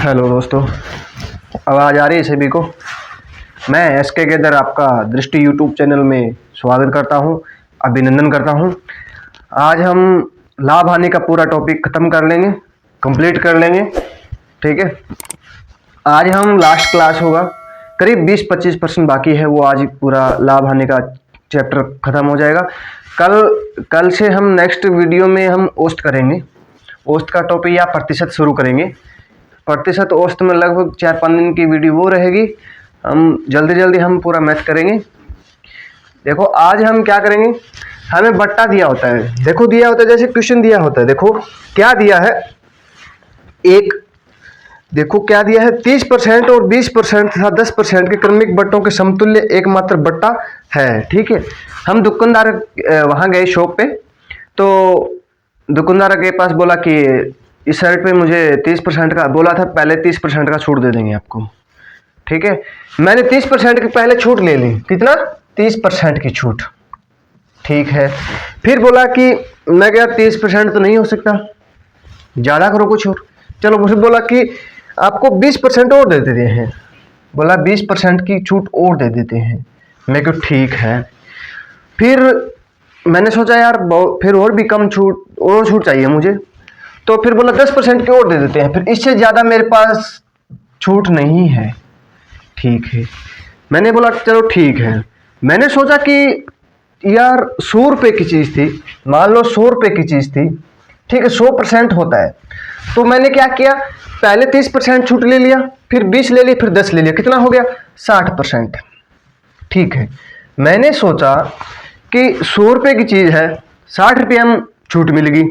Hello दोस्तों, आवाज़ आ रही है सभी को। मैं एसके गेदर आपका दृष्टि यूट्यूब चैनल में स्वागत करता हूं, अभिनंदन करता हूं। आज हम लाभ हानि का पूरा टॉपिक ख़त्म कर लेंगे, कंप्लीट कर लेंगे। ठीक है, आज हम लास्ट क्लास होगा, करीब 20-25% बाकी है, वो आज पूरा लाभ हानि का चैप्टर ख़त्म हो जाएगा। कल से हम नेक्स्ट वीडियो में हम औसत करेंगे। औसत का टॉपिक या प्रतिशत शुरू करेंगे। प्रतिशत औसत में लगभग 4-5 दिन की वीडियो वो रहेगी। हम जल्दी हम पूरा मैथ करेंगे। देखो आज हम क्या करेंगे, हमें बट्टा दिया होता है। देखो दिया होता है, जैसे क्वेश्चन दिया होता है। देखो क्या दिया है, देखो क्या दिया है, 30% और 20% तथा 10% के क्रमिक बट्टों के समतुल्य एकमात्र बट्टा है। ठीक है, हम दुकानदार वहाँ गए शॉप पे, तो दुकानदार के पास बोला कि इस शर्ट पे मुझे 30% का बोला था, पहले 30% का छूट दे देंगे आपको। ठीक है, मैंने 30% की पहले छूट ले ली। कितना? 30% की छूट। ठीक है, फिर बोला कि मैं क्या 30% तो नहीं हो सकता, ज़्यादा करो कुछ और। चलो मुझे बोला कि आपको 20% और दे देते हैं। बोला 20% की छूट और दे देते हैं। मैं क्यों ठीक है। फिर मैंने सोचा यार फिर और भी कम छूट, और छूट चाहिए मुझे, तो फिर बोला 10% की और दे देते हैं। फिर इससे ज़्यादा मेरे पास छूट नहीं है। ठीक है, मैंने बोला चलो ठीक है। मैंने सोचा कि यार 100 रुपये की चीज़ थी, मान लो 100 रुपये की चीज़ थी। ठीक है, 100% होता है। तो मैंने क्या किया, पहले 30% छूट ले लिया, फिर 20 ले लिया, फिर 10 ले लिया। कितना हो गया? 60%। ठीक है, मैंने सोचा कि 100 रुपये की चीज़ है, 60 रुपये हम छूट मिलेगी।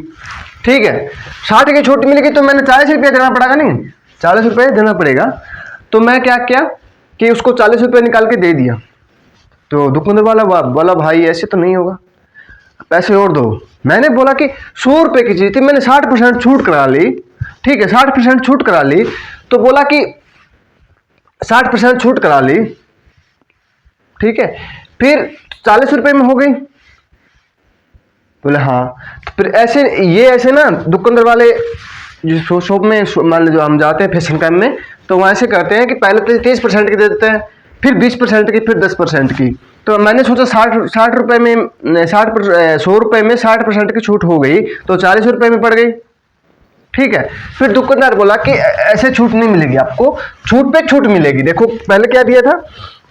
ठीक है, 60 की छूट मिलेगी तो मैंने 40 रुपये देना पड़ेगा, नहीं 40 रुपये देना पड़ेगा। तो मैं क्या किया कि उसको 40 रुपये निकाल के दे दिया। तो दुकानदार वाला बोला भाई ऐसे तो नहीं होगा, पैसे और दो। मैंने बोला कि 100 रुपये की चीज़ थी, मैंने 60% छूट करा ली। ठीक है, 60% छूट करा ली, तो बोला कि 60% छूट करा ली। ठीक है, फिर 40 रुपये में हो गई। बोले हाँ। तो फिर ऐसे ना दुकानदार वाले जो शॉप में मान लो जो हम जाते हैं फैशन टाइम में, तो वहाँ ऐसे करते हैं कि पहले 30% की दे देते हैं, फिर 20% की, फिर 10% की। तो मैंने सोचा 60 रुपये में 100 रुपये में 60% की छूट हो गई, तो 40 रुपये में पड़ गई। ठीक है, फिर दुकानदार बोला कि ऐसे छूट नहीं मिलेगी आपको, छूट पे छूट मिलेगी। देखो पहले क्या दिया था,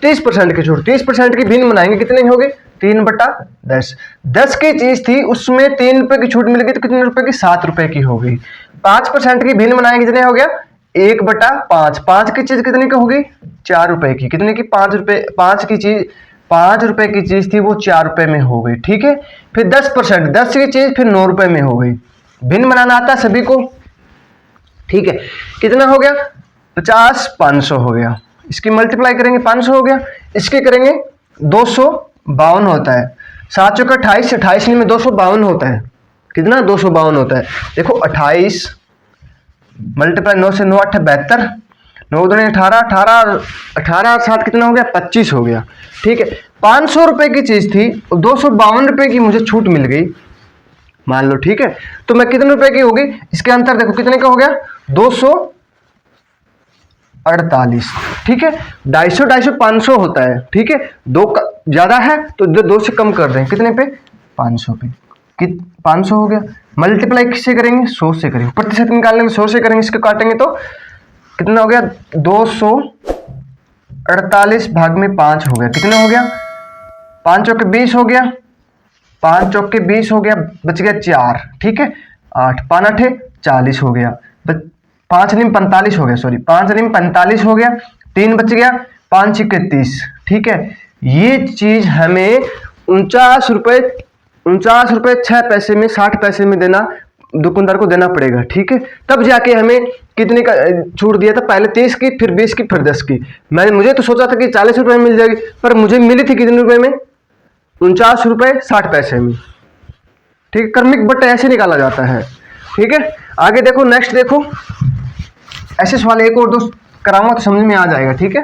30% की छूट। 30% की भिन्न बनाएंगे, कितने हो गए? 3/10। 10 की चीज थी, उसमें 3 रुपए की छूट मिल गई, तो कितने रुपए की? 7 रुपए की हो गई। 5% की भिन्न बनाएंगे, कितने हो गया? 1/5। 5 की चीज कितने की हो गई? 4 रुपए की। कितने की? 5 रुपए। 5 की चीज 5 रुपए की चीज थी, वो 4 रुपए में हो गई। ठीक है, फिर 10%, 10 की चीज फिर 9 रुपए में हो गई। भिन्न बनाना आता है सभी को। ठीक है, कितना हो गया? 50, 500 हो गया। इसकी मल्टीप्लाई करेंगे, 500 हो गया। इसके करेंगे 252 होता है। 7 चौका 28, 28 में 252 होता है। कितना? 252 होता है। देखो 28 मल्टीप्लाई 9 से 9 8 72, 9 दूनी 18, 18 और 7 कितना हो गया? 25 हो गया। ठीक है, 500 रुपए की चीज थी, 252 रुपए की मुझे छूट मिल गई मान लो। ठीक है, तो मैं कितने रुपए की होगी? इसके अंतर देखो कितने का हो गया? 248। ठीक है, 250, 250, 500 होता है। ठीक है, दो ज्यादा है तो 2 से कम कर दें, कितने पे? 500 पे। 500 हो गया। मल्टीप्लाई किससे करेंगे? 100 से करेंगे। प्रतिशत निकालने में 100 से करेंगे, इसको काटेंगे तो कितना हो गया? 248 भाग में 5 हो गया। कितना हो गया? 5 चौके 20 हो गया। 5 चौके 20 हो गया, बच गया 4। ठीक है, 8 5 8 40 हो गया। 5 निम 45 हो गया, सॉरी 5 निम 45 हो गया। 3 बच गया, 5 6 30। ठीक है, ये चीज हमें 49 रुपये 6 पैसे में 60 पैसे में देना, दुकानदार को देना पड़ेगा। ठीक है, तब जाके हमें कितने का छूट दिया था? पहले 30 की, फिर 20 की, फिर 10 की। मुझे तो सोचा था कि 40 रुपये में मिल जाएगी, पर मुझे मिली थी कितने रुपए में? 49 रुपये 60 पैसे में। ठीक है, क्रमिक बट्टा ऐसे निकाला जाता है। ठीक है, आगे देखो, नेक्स्ट देखो, ऐसे सवाल एक और दो कराऊंगा तो समझ में आ जाएगा। ठीक है,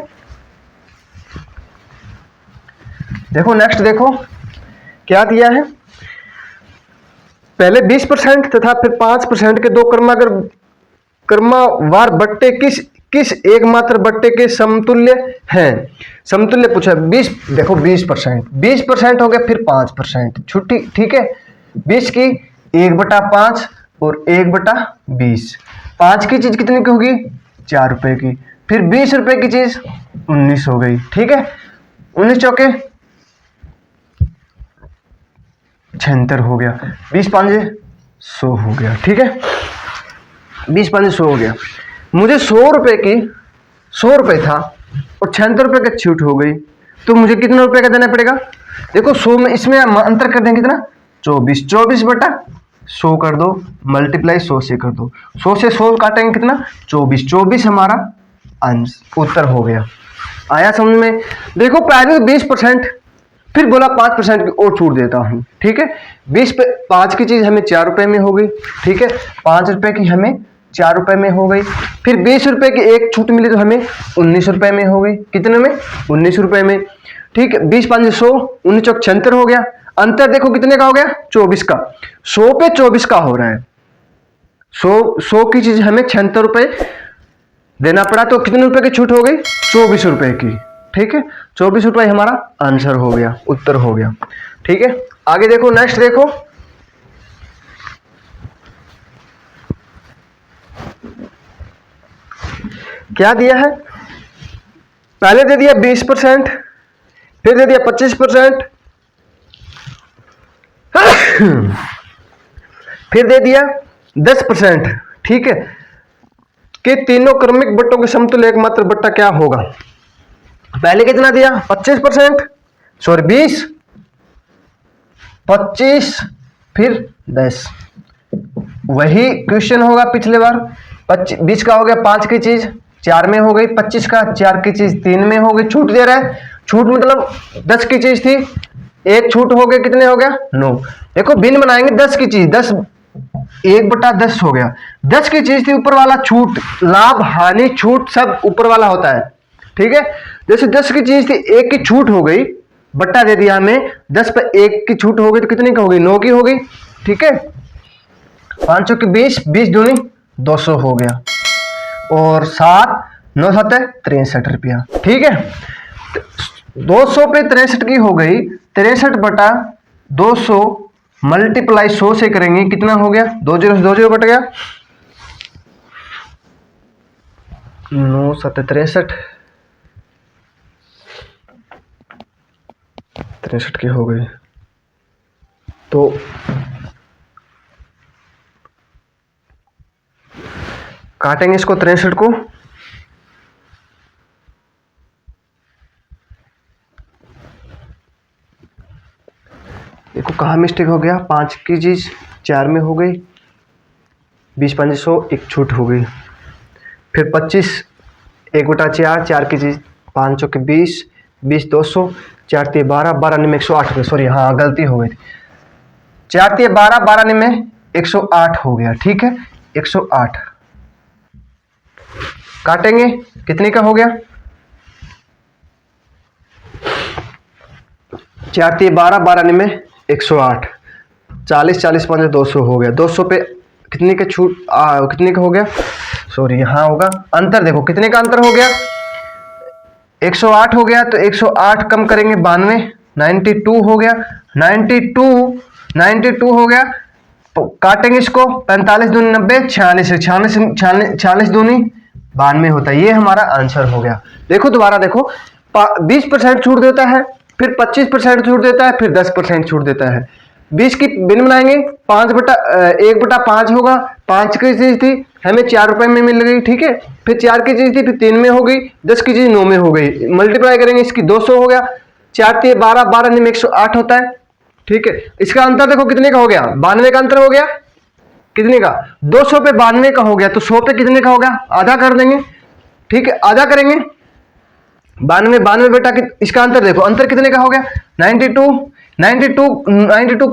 देखो नेक्स्ट देखो क्या दिया है। पहले 20% तथा फिर 5% के दो क्रम अगर क्रमवार बट्टे किस किस एकमात्र बट्टे के समतुल्य हैं? समतुल्य पूछा 20, देखो 20%, 20% हो गया, फिर 5% छुट्टी, ठीक है। 20 की 1/5 और 1/20, 5 की चीज कितने की होगी? 4 रुपए की, फिर 20 रुपए की चीज 19 हो गई, ठीक है। 19 चौके 76 हो गया, 20 पांजे 100 हो गया, ठीक है। 20 पांजे 100 हो गया। मुझे 100 रुपए की 100 रुपए था और 76 रुपए की छूट हो गई, तो मुझे कितने रुपए का देना पड़ेगा? देखो 100 में इसमें अंतर कर देंगे कितना? 24, 24/100 कर दो, मल्टीप्लाई 100 से कर दो, 100 से 100 काटेंगे कितना? 24, 24 हमारा उत्तर हो गया। आया समझ में? देखो पहले 20%, फिर बोला 5% की और छूट देता हूं, ठीक है। 20 पे 5 की चीज हमें 4 रुपए में हो गई, ठीक है। 5 रुपए की हमें 4 रुपए में हो गई, फिर 20 रुपए की एक छूट मिली तो हमें 19 रुपए में हो गई। कितने में? 19 रुपए में, ठीक है। 20 पांच 100, 19 चौक 76 हो गया। अंतर देखो कितने का हो गया? 24 का। 100 पे 24 का हो रहा है। 100 की चीज हमें 76 रुपए देना पड़ा, तो कितने रुपए की छूट हो गई? 24 रुपए की, ठीक है। 24 रुपए हमारा आंसर हो गया, उत्तर हो गया, ठीक है। आगे देखो, नेक्स्ट देखो, क्या दिया है? पहले दे दिया 20%, फिर दे दिया 25%, फिर दे दिया 10%, ठीक है। कि तीनों क्रमिक बट्टों के समतुल्य एकमात्र बट्टा क्या होगा? पहले कितना दिया? 25%, सॉरी 20, 25, फिर 10। वही क्वेश्चन होगा पिछले बार। 20 का हो गया 5 की चीज 4 में हो गई, 25 का 4 की चीज 3 में हो गई, छूट दे रहा है। छूट मतलब 10 की चीज थी, एक छूट हो गया, कितने हो गया? 9। देखो भिन्न बनाएंगे, 10 की चीज 10 1/10 हो गया। 10 की चीज थी, ऊपर वाला छूट, लाभ हानि छूट सब ऊपर वाला होता है, ठीक है। जैसे 10 की चीज थी, 1 की छूट हो गई, बट्टा दे दिया हमें, 10 पे 1 की छूट हो गई तो कितनी की हो गई? 9 की हो गई, ठीक है। 5 की 20, 20 दूनी 200 हो गया, और 7 9 7 63 रुपया, ठीक है। 200 पे 63 की हो गई, 63/200 मल्टीप्लाई 100 से करेंगे, कितना हो गया? 2 0 से 2 0 कट गया, 9 7 63 63 की हो गई, तो काटेंगे इसको 63 को, देखो कहाँ मिस्टेक हो गया। 5 की चीज 4 में हो गई, 20 5 100, एक छूट हो गई, फिर 25 1/4, 4 की चीज 5 की 20, 20 200, 4 3 12, 12 में 108 हो गया, सॉरी हाँ गलती हो गई थी, 4 3 12, 12 में 108 हो गया, ठीक है। 108 काटेंगे, कितने का हो गया? 4 3 12, 12 में 108, 40 40 5 200 हो गया। 200 पे कितने का छूट कितने का हो गया? सॉरी यहाँ होगा, अंतर देखो कितने का अंतर हो गया? 108 हो गया, तो 108 कम करेंगे 92, 92 हो गया, 92 हो गया, तो काटेंगे इसको, 45 दूनी 90, 46 दूनी 92 होता है, ये हमारा आंसर हो गया। देखो दोबारा देखो, 20% छूट देता है, फिर 25% छूट देता है, फिर 10% छूट देता है। 20 की बिन बनाएंगे, 1/5 होगा, 5 की चीज थी हमें 4 रुपए में मिल गई, ठीक है। फिर 4 की चीज थी, फिर 3 में हो गई, 10 की चीज 9 में हो गई, मल्टीप्लाई करेंगे इसकी 200 हो गया, 4 3 12, 12 में 108 होता है, ठीक है। इसका अंतर देखो कितने का हो गया? 92 का अंतर हो गया, कितने का? 200 पे 92 का हो गया, तो 100 पे कितने का हो गया? आधा कर देंगे, ठीक है, आधा करेंगे। 92 बेटा इसका अंतर देखो, अंतर कितने का हो गया? 92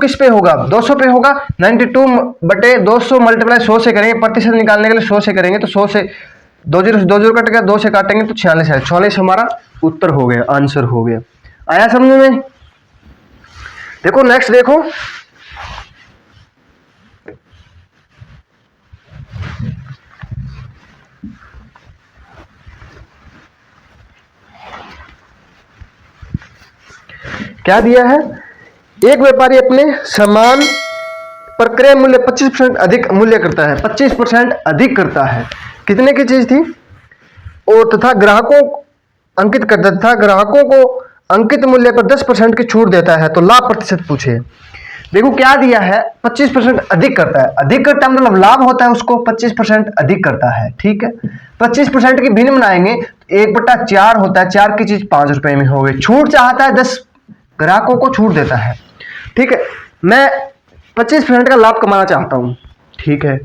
किस पे होगा? 200 पे होगा। 92/200 मल्टीप्लाई 100 से करेंगे, प्रतिशत निकालने के लिए 100 से करेंगे, तो 100 से 2 0 कट गया, 2 से काटेंगे तो 46 है, 46 हमारा उत्तर हो गया, आंसर हो गया। आया समझ में? देखो नेक्स्ट देखो, क्या दिया है, एक व्यापारी अपने समान पर क्रय मूल्य 25% अधिक मूल्य करता है, 25% अधिक करता है। कितने की चीज थी, और तथा ग्राहकों अंकित करता तथा ग्राहकों को अंकित मूल्य पर 10% की छूट देता है, तो लाभ प्रतिशत पूछे। देखो क्या दिया है, 25% अधिक करता है, अधिक करता है मतलब लाभ होता है उसको 25% अधिक करता है, ठीक है। 25% की भिन्न बनाएंगे, 1/4 होता है, 4 की चीज 5 रुपए में हो गई। छूट चाहता है 10, ग्राहकों को छूट देता है, ठीक है। मैं 25% का लाभ कमाना चाहता हूं, ठीक है,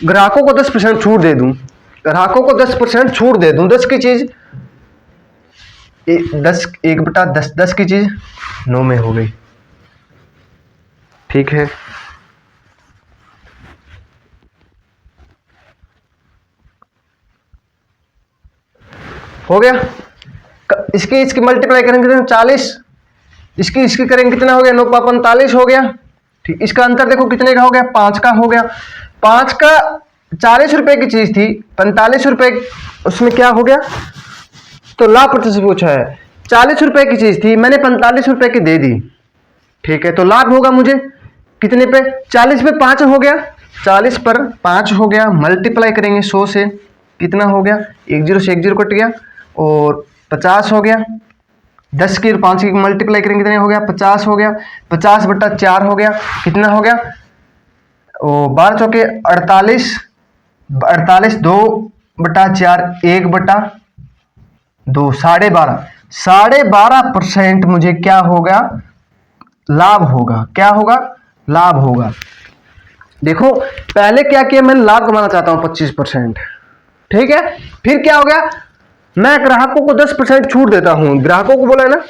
ग्राहकों को 10% छूट दे दूं, ग्राहकों को 10% छूट दे दूं, 10 की चीज 10, 1/10, 10 की चीज 9 में हो गई, ठीक है। हो गया। इसकी मल्टीप्लाई करेंगे तो 40, इसकी करेंगे कितना हो गया, 9 45 हो गया, ठीक। इसका अंतर देखो कितने का हो गया, 5 का हो गया। 5 का 40 रुपए की चीज थी, 45 रुपए उसमें क्या हो गया, तो लाभ प्रतिशत पूछा है। 40 रुपए की चीज थी, मैंने 45 रुपए की दे दी, ठीक है, तो लाभ होगा मुझे कितने पे, 40 पे 5 हो गया, 40 पर 5 हो गया, मल्टीप्लाई करेंगे 100 से, कितना हो गया, 1 0 से 1 0 कट गया, और 50 हो गया। 10 की और 5 की मल्टीप्लाई करेंगे कितने हो गया, 50 हो गया, 50/4 हो गया, कितना हो गया, ओ 12 चौके 48, 48 2/4 1/2, 12.5% मुझे क्या होगा, लाभ होगा। क्या होगा, लाभ होगा। देखो पहले क्या किया, मैंने लाभ कमाना चाहता हूं 25%, ठीक है। फिर क्या हो गया, मैं ग्राहकों को 10% छूट देता हूं, ग्राहकों को बोला है ना,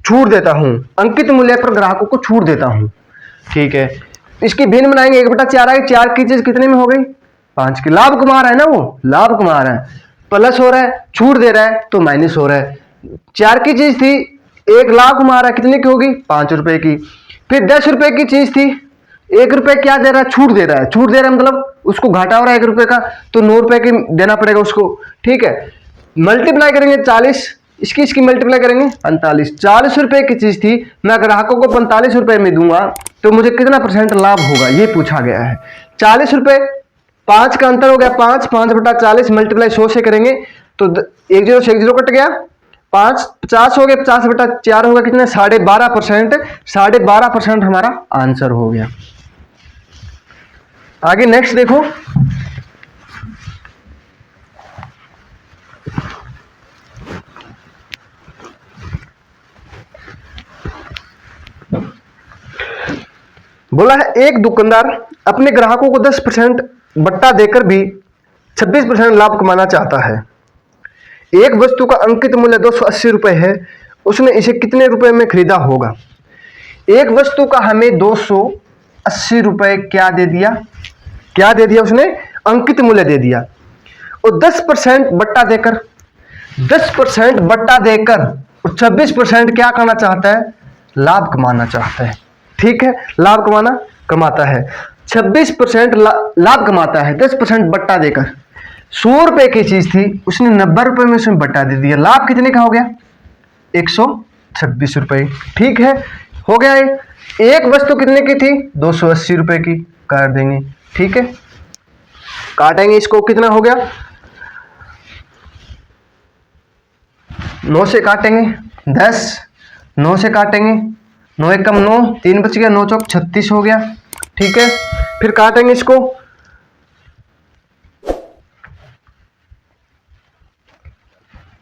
छूट देता हूं, अंकित मूल्य पर ग्राहकों को छूट देता हूं, ठीक है। इसकी भिन्न बनाएंगे, 1/4 है, 4 की चीज कितने में हो गई, 5 की। लाभ कमा रहा है ना, वो लाभ कमा रहा है, प्लस हो रहा है, छूट दे रहा है तो माइनस हो रहा है। 4 की चीज थी, 1 लाख कमा रहा है, कितने की होगी, 5 रुपए की। फिर 10 रुपए की चीज थी, 1 रुपए क्या दे रहा है, छूट दे रहा है, छूट दे रहा है मतलब उसको घाटा हो रहा है 1 रुपए का, तो 9 रुपए की देना पड़ेगा उसको, ठीक है। मल्टीप्लाई करेंगे 40, इसकी मल्टीप्लाई करेंगे 45, 40 रुपए की चीज थी, मैं ग्राहकों को 45 रुपए में दूंगा, तो मुझे कितना % लाभ होगा, ये पूछा गया है। 40 रुपए, 5 का अंतर हो गया, 5/40 मल्टीप्लाई 100 से करेंगे तो 1 0 से 1 0 कट गया, 5 50 हो गया, 50/4 होगा कितना, 12.5%, 12.5% हमारा आंसर हो गया। आगे नेक्स्ट देखो, बोला है एक दुकानदार अपने ग्राहकों को 10% बट्टा देकर भी 26% लाभ कमाना चाहता है। एक वस्तु का अंकित मूल्य 280 रुपए है, उसने इसे कितने रुपए में खरीदा होगा। एक वस्तु का हमें 280 रुपए क्या दे दिया, क्या दे दिया उसने, अंकित मूल्य दे दिया, और 10% बट्टा देकर, 10% बट्टा देकर और 26% क्या करना चाहता है, लाभ कमाना चाहता है, ठीक है। लाभ कमाता है, 26% लाभ कमाता है, 10% बट्टा देकर। 100 रुपए की चीज थी, उसने 90 रुपए में उसमें बट्टा दे दिया, लाभ कितने का हो गया, 126 रुपए, ठीक है। हो गया एक वस्तु कितने की थी, 280 रुपए की, काट देंगे, ठीक है। काटेंगे इसको, कितना हो गया, 9 से काटेंगे 10, 9 से काटेंगे 9 1 9, 3 बच गया, 9 चौक 36 हो गया, ठीक है। फिर काटेंगे इसको,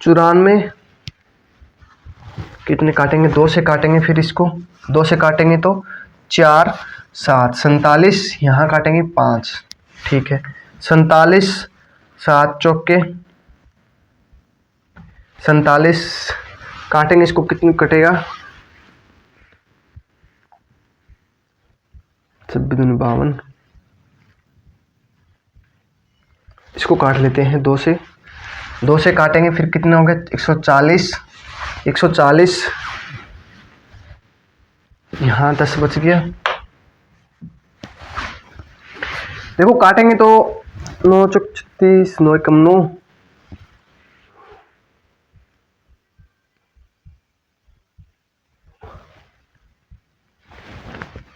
94, कितने काटेंगे, 2 से काटेंगे, फिर इसको 2 से काटेंगे तो 4 7, 47, यहाँ काटेंगे 5, ठीक है। 47 7 चौके 47, काटेंगे इसको, कितने कटेगा, 52, इसको काट लेते हैं 2 से, 2 से काटेंगे, फिर कितना हो गया, 140, 140, यहाँ 10 बच गया। देखो काटेंगे तो 9 चौक 36, 9 1 9,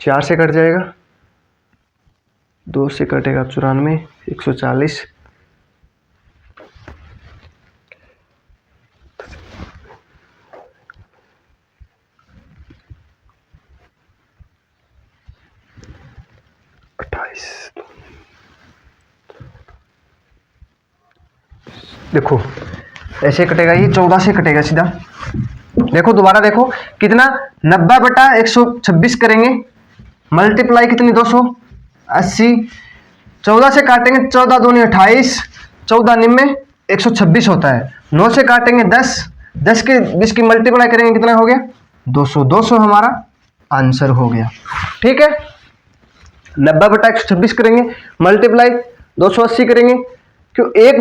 4 से कट जाएगा, 2 से कटेगा 94, 140, देखो ऐसे कटेगा, ये 14 से कटेगा सीधा। देखो दोबारा देखो कितना, 90/126 करेंगे, मल्टीप्लाई कितनी 280, 14 से काटेंगे 14 दूनी 28, 14 निम्मे 126 होता है। 9 से काटेंगे 10, 10 के 20 की मल्टीप्लाई करेंगे कितना हो गया 200, 200 हमारा आंसर हो गया। ठीक है, 90/126 करेंगे, मल्टीप्लाई 280 करेंगे। क्यों, एक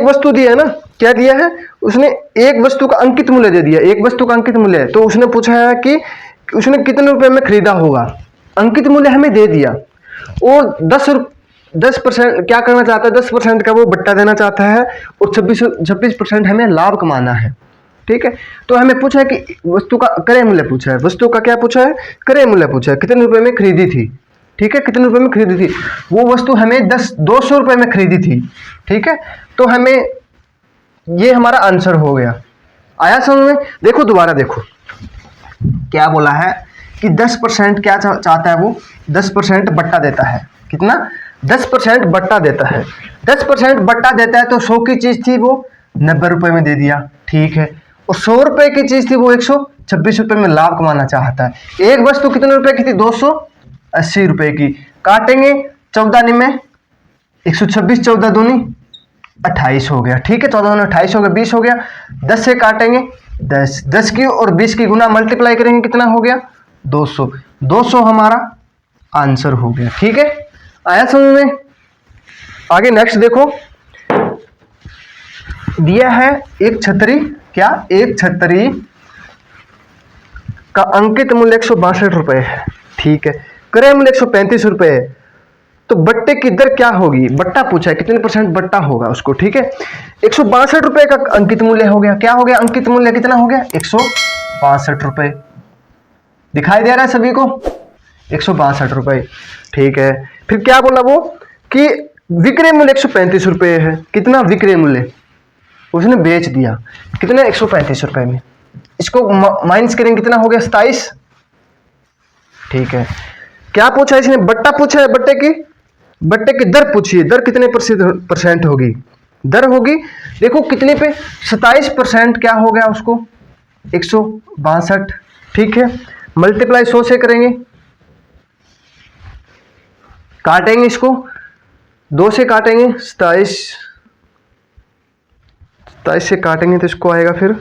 वस्तु दी है ना, क्या दिया है उसने, एक वस्तु का अंकित मूल्य दे दिया, एक वस्तु का अंकित मूल्य है, तो उसने पूछा है कि उसने कितने रुपए में खरीदा होगा, अंकित मूल्य हमें दे दिया, और 10% क्या करना चाहता है, 10% का वो बट्टा देना चाहता है, और 26% हमें लाभ कमाना है। ठीक है, तो हमें पूछा है कि वस्तु का क्रय मूल्य पूछा है, वस्तु का क्या पूछा है, क्रय मूल्य पूछा है, कितने रुपए में खरीदी थी। ठीक है, कितने रुपए में खरीदी थी, वो वस्तु हमें 200 रुपए में खरीदी थी। ठीक है, तो हमें ये हमारा आंसर हो गया। आया समझ में? देखो दोबारा देखो क्या बोला है कि 10% क्या चाहता है वो, 10% बट्टा देता है, कितना 10% बट्टा देता है। 10% बट्टा देता है तो 100 की चीज थी वो 90 रुपए में दे दिया। ठीक है, और 100 रुपए की चीज थी वो 126 रुपए में लाभ कमाना चाहता है। एक वस्तु कितने रुपए की थी, 280 रुपए की। काटेंगे 14 निम्मे 126, 14 दूनी 28 हो गया। ठीक है, 14 दूनी 28 हो गया, 20 हो गया। 10 से काटेंगे 10, 10 की और 20 की गुना मल्टीप्लाई करेंगे कितना हो गया 200, 200 हमारा आंसर हो गया। ठीक है, आया समझ में? आगे नेक्स्ट देखो, दिया है एक छतरी, क्या, एक छतरी का अंकित मूल्य 162 रुपए है। ठीक है, क्रय मूल्य 135 रुपए है, तो बट्टे की दर क्या होगी, बट्टा पूछा है कितने % बट्टा होगा उसको। ठीक है, 162 रुपए का अंकित मूल्य हो गया, क्या हो गया, अंकित मूल्य कितना हो गया 162 रुपए। दिखाई दे रहा है सभी को, 162 रुपए। ठीक है, फिर क्या बोला वो कि विक्रय मूल्य 135 रुपए है, कितना विक्रय मूल्य, उसने बेच दिया कितने 135 रुपए में, इसको माइनस करेंगे कितना हो गया 27। ठीक है, क्या पूछा है इसने, बट्टा पूछा है, बट्टे की दर पूछी है, दर कितने % होगी, दर होगी देखो कितने पे 27%, क्या हो गया उसको 162। ठीक है, मल्टीप्लाई 100 से करेंगे, काटेंगे इसको 2 से काटेंगे 27 से काटेंगे तो इसको आएगा फिर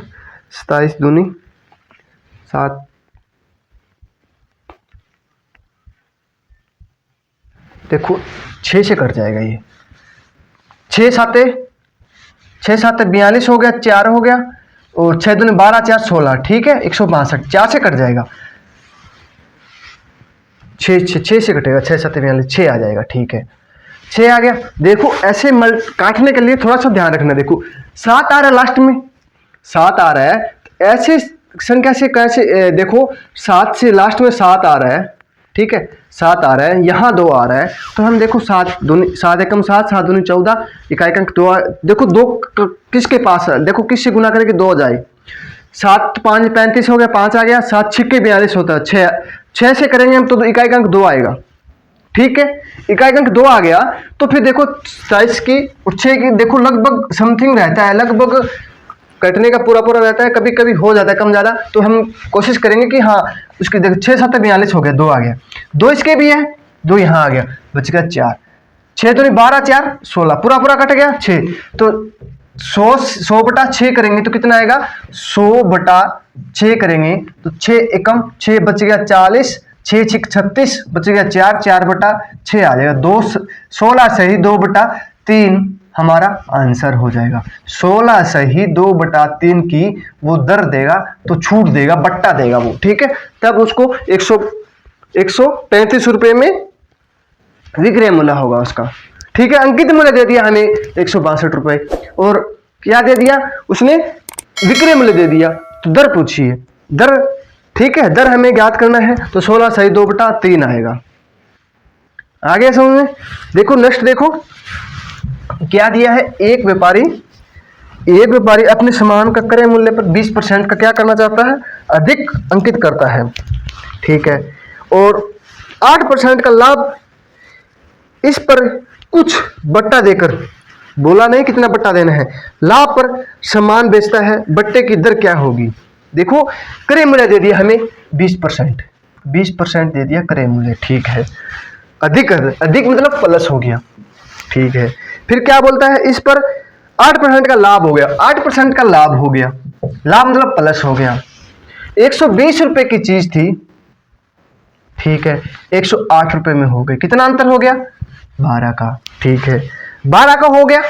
27 दूनी 7, देखो 6 से कट जाएगा ये, 6 साते 42 हो गया, 4 हो गया, और 6 दूनी 12, 4 16। ठीक है, 162, 4 से कट जाएगा, 6 से कटेगा, 6 7 42, 6 आ जाएगा। ठीक है, 6 आ गया। देखो ऐसे काटने के लिए थोड़ा सा ध्यान रखना, देखो 7 आ रहा है लास्ट में, 7 आ रहा है, ऐसे संख्या से कैसे, देखो 7 से लास्ट में 7 आ रहा है। ठीक है, 7 आ रहा है, यहाँ 2 आ रहा है, तो हम देखो 7 एकम 7, 7 दूनी 14, इकाई अंक 2, देखो 2 किसके पास है, देखो किससे गुना करके 2 आ जाए, 7 5 35 हो गया, 5 आ गया, 7 6 42 होता है, 6 से करेंगे हम तो इकाई अंक 2 आएगा। ठीक है, इकाई अंक 2 आ गया, तो फिर देखो 27 की और 6 की देखो लगभग समथिंग रहता है, लगभग कटने का पूरा रहता है, कभी कभी हो जाता है कम ज़्यादा, तो हम कोशिश करेंगे कि हाँ उसकी देखो 6 7 42 हो गया, 2 आ गया, 2 इसके भी है, 2 यहाँ आ गया, बच गया 4, 6 दूनी 12, 4 16, पूरा कट गया 6, तो 100/6 करेंगे तो कितना आएगा 100/6 करेंगे तो 6 एकम 6 बच गया 40, 6 6 36 बच गया 4, 4/6 आ जाएगा, 16 सही 2/3 हमारा आंसर हो जाएगा। 16 सही 2/3 की वो दर देगा तो छूट देगा, बट्टा देगा वो। ठीक है, तब उसको 135 रुपए में विक्रय मूल्य होगा उसका। ठीक है, अंकित मूल्य दे दिया हमें 162 रुपए, और क्या दे दिया उसने, विक्रय मूल्य दे दिया, तो दर पूछिए, दर ठीक है, दर हमें ज्ञात करना है तो 16 सही 2/3 आएगा। आगे समझ में। देखो नेक्स्ट देखो क्या दिया है। एक व्यापारी अपने सामान का क्रय मूल्य पर 20% का क्या करना चाहता है, अधिक अंकित करता है। ठीक है, और 8% का लाभ इस पर कुछ बट्टा देकर, बोला नहीं कितना बट्टा देना है, लाभ पर सामान बेचता है, बट्टे की दर क्या होगी। देखो क्रय मूल्य दे दिया हमें 20% दे दिया क्रय मूल्य। ठीक है, अधिक मतलब प्लस हो गया। ठीक है, फिर क्या बोलता है, इस पर 8% का लाभ हो गया। 8% का लाभ हो गया, लाभ मतलब प्लस हो गया। 120 रुपए की चीज थी, ठीक है, 108 रुपए में हो गई। कितना अंतर हो गया, 12 का। ठीक है, 12 का हो गया।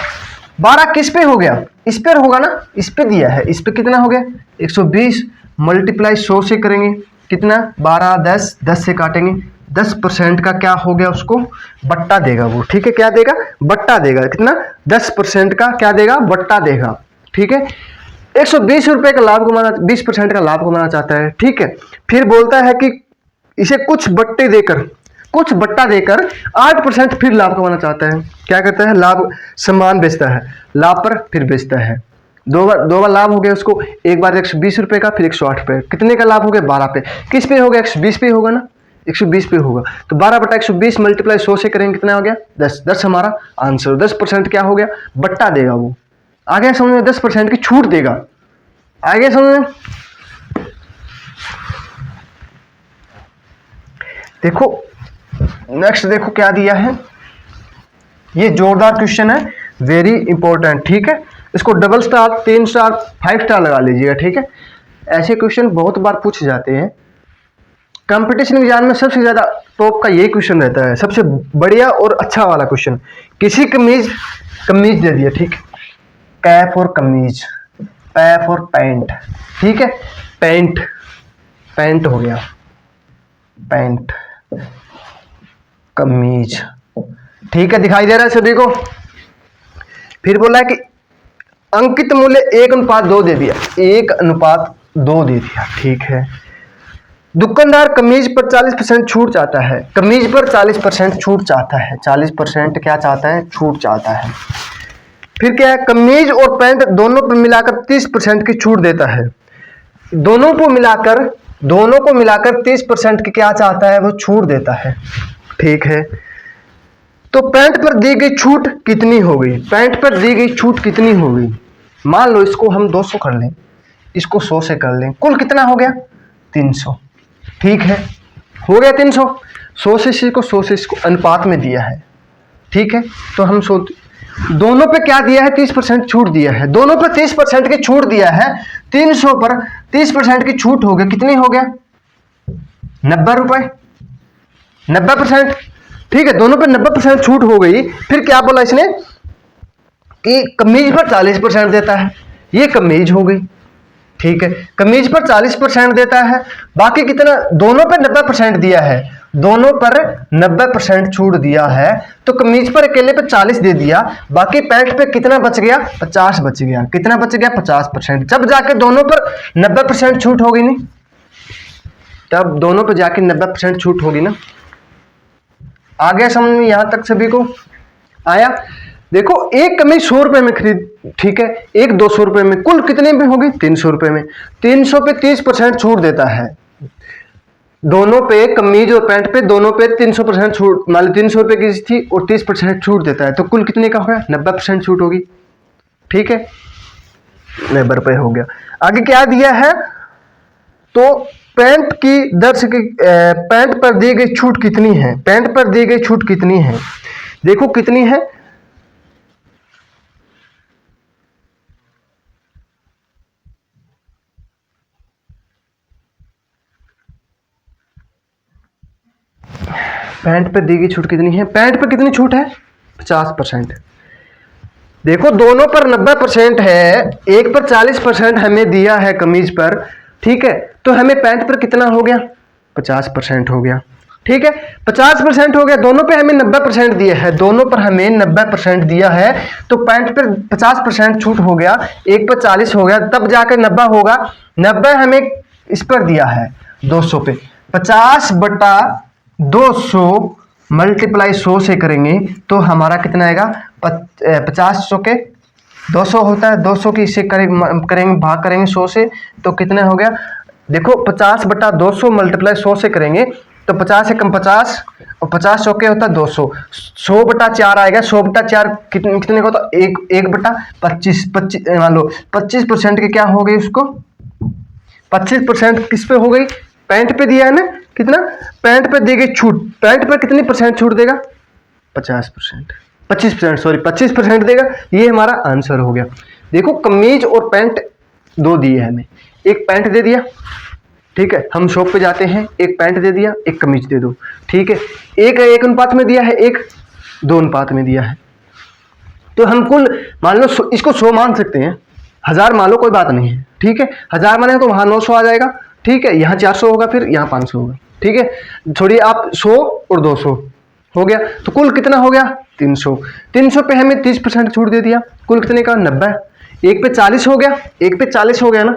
12 किस पे हो गया, इस पर होगा ना, इस पे दिया है, इस पे कितना हो गया, 120 मल्टीप्लाई 100 से करेंगे, कितना 12 10 से काटेंगे, 10% का क्या हो गया, उसको बट्टा देगा वो। ठीक है, क्या देगा, बट्टा देगा। कितना, 10% का क्या देगा, बट्टा देगा। ठीक है, 120 रुपए का लाभ कमाना, 20% का लाभ कमाना चाहता है। ठीक है, फिर बोलता है कि इसे कुछ बट्टा देकर 8% फिर लाभ कमाना चाहता है। क्या करता है, लाभ सामान बेचता है, लाभ पर फिर बेचता है। दो बार लाभ हो गया उसको, एक बार 120 रुपए का, फिर 108 रुपए। कितने का लाभ हो गया, 12 पे। किस पे हो गया, 120 पे होगा ना, 120 पे होगा। तो 12/120 मल्टीप्लाई 100 से करेंगे, कितना हो गया, 10 हमारा आंसर। 10% क्या हो गया, बट्टा देगा वो। आगे समझ में, 10% की छूट देगा। आगे समझ में। देखो नेक्स्ट देखो क्या दिया है, ये जोरदार क्वेश्चन है, वेरी इंपॉर्टेंट। ठीक है, इसको डबल स्टार, 3 स्टार, 5 स्टार लगा लीजिएगा। ठीक है, ऐसे क्वेश्चन बहुत बार पूछे जाते हैं कंपटीशन एग्जाम में। सबसे ज्यादा टॉप का यही क्वेश्चन रहता है, सबसे बढ़िया और अच्छा वाला क्वेश्चन। किसी कमीज दे दिया, ठीक है, कैप और कमीज, पैप और पैंट। ठीक है, पैंट हो गया, पैंट कमीज। ठीक है, दिखाई दे रहा है सभी को। फिर बोला है कि अंकित मूल्य 1:2 दे दिया, 1:2 दे दिया। ठीक है, दुकानदार कमीज पर 40% छूट चाहता है, कमीज पर 40% छूट चाहता है, 40% क्या चाहता है, छूट चाहता है। फिर क्या है, कमीज और पैंट दोनों पर मिलाकर 30% की छूट देता है। दोनों को मिलाकर 30% की क्या चाहता है, वो छूट देता है। ठीक है, तो पैंट पर दी गई छूट कितनी हो गई, पैंट पर दी गई छूट कितनी हो गई। मान लो इसको हम 200 कर लें, इसको 100 से कर लें, कुल कितना हो गया, 300। ठीक है, हो गया 300। 100 से इसको अनुपात में दिया है। ठीक है, तो हम दोनों पे क्या दिया है, 30% छूट दिया है। दोनों पे 30% की छूट दिया है। 300 पर 30% की छूट हो गया, कितनी हो गया, 90 रुपए, 90%। ठीक है, दोनों पे 90% छूट हो गई। फिर क्या बोला इसने कि कमीज पर 40% देता है, ये कमीज हो गई। ठीक है, कमीज पर 40% देता है, बाकी कितना, दोनों पे 90% दिया है, दोनों पर 90% छूट दिया है, तो कमीज पर अकेले पे 40 दे दिया, बाकी पैंट पे कितना बच गया, 50 बच गया। कितना बच गया, 50%। जब जाके दोनों पर 90% छूट होगी नहीं, तब दोनों पर जाके 90% छूट होगी ना। आगे समझ में, यहां तक सभी को आया। देखो एक कमीज 100 रुपए में खरीद, ठीक है, एक 200 रुपए में, कुल कितने में होगी, 300 रुपए में। 300 पे 30% छूट देता है, दोनों पे, कमीज और पैंट पे दोनों पे 300% छूट। मान लो 300 रुपए की थी और 30% छूट देता है, तो कुल कितने का होगा, 90% छूट होगी। ठीक है, 90 रुपए हो गया। आगे क्या दिया है, तो पैंट की दर से पैंट पर दी गई छूट कितनी है, पैंट पर दी गई छूट कितनी है, देखो कितनी है, पैंट पर दी गई छूट कितनी है, पैंट पर कितनी छूट है, 50%। देखो दोनों पर 90% है, एक पर 40% हमें दिया है कमीज पर। ठीक है, तो हमें पैंट पर कितना हो गया, 50% हो गया। ठीक है, 50% हो गया, दोनों पे हमें 90% दिया है, दोनों पर हमें 90% दिया है, तो पैंट पर 50% छूट हो गया, एक पर 40 हो गया, तब जाकर 90 होगा। 90 हमें इस पर दिया है, 200 पे 50/200 मल्टीप्लाई 100 से करेंगे तो हमारा कितना आएगा 50 के 200 होता है, 200 की इससे करेंगे भाग करेंगे 100 से तो कितना हो गया। देखो 50/200 मल्टीप्लाई 100 से करेंगे तो 50 से कम 50 और 50 100 के होता है 200, 100/4 आएगा। 100/4 कितने का होता है 1/25 मान लो 25% के क्या हो गई उसको 25% किस पे हो गई, पैंट पे दिया है ना, कितना पैंट पे दी गई छूट, पैंट पे कितनी परसेंट छूट देगा 50%, 25% सॉरी 25% देगा। ये हमारा आंसर हो गया। देखो कमीज और पैंट दो दिए हमें, एक पैंट दे दिया, ठीक है, हम शॉप पे जाते हैं, एक पैंट दे दिया एक कमीज दे दो, ठीक है, एक अनुपात में दिया है, एक 2 अनुपात में दिया है। तो हम कुल मान लो इसको 100 मान सकते हैं, 1000 मान लो कोई बात नहीं है, ठीक है, 1000 माने तो वहां 900 आ जाएगा, ठीक है, यहाँ 400 होगा, फिर यहाँ 500 होगा, ठीक है, छोड़िए आप 100 और 200 हो गया तो कुल कितना हो गया 300। 300 पे हमें 30% छूट दे दिया, कुल कितने का 90। एक पे 40 हो गया, एक पे 40 हो गया ना,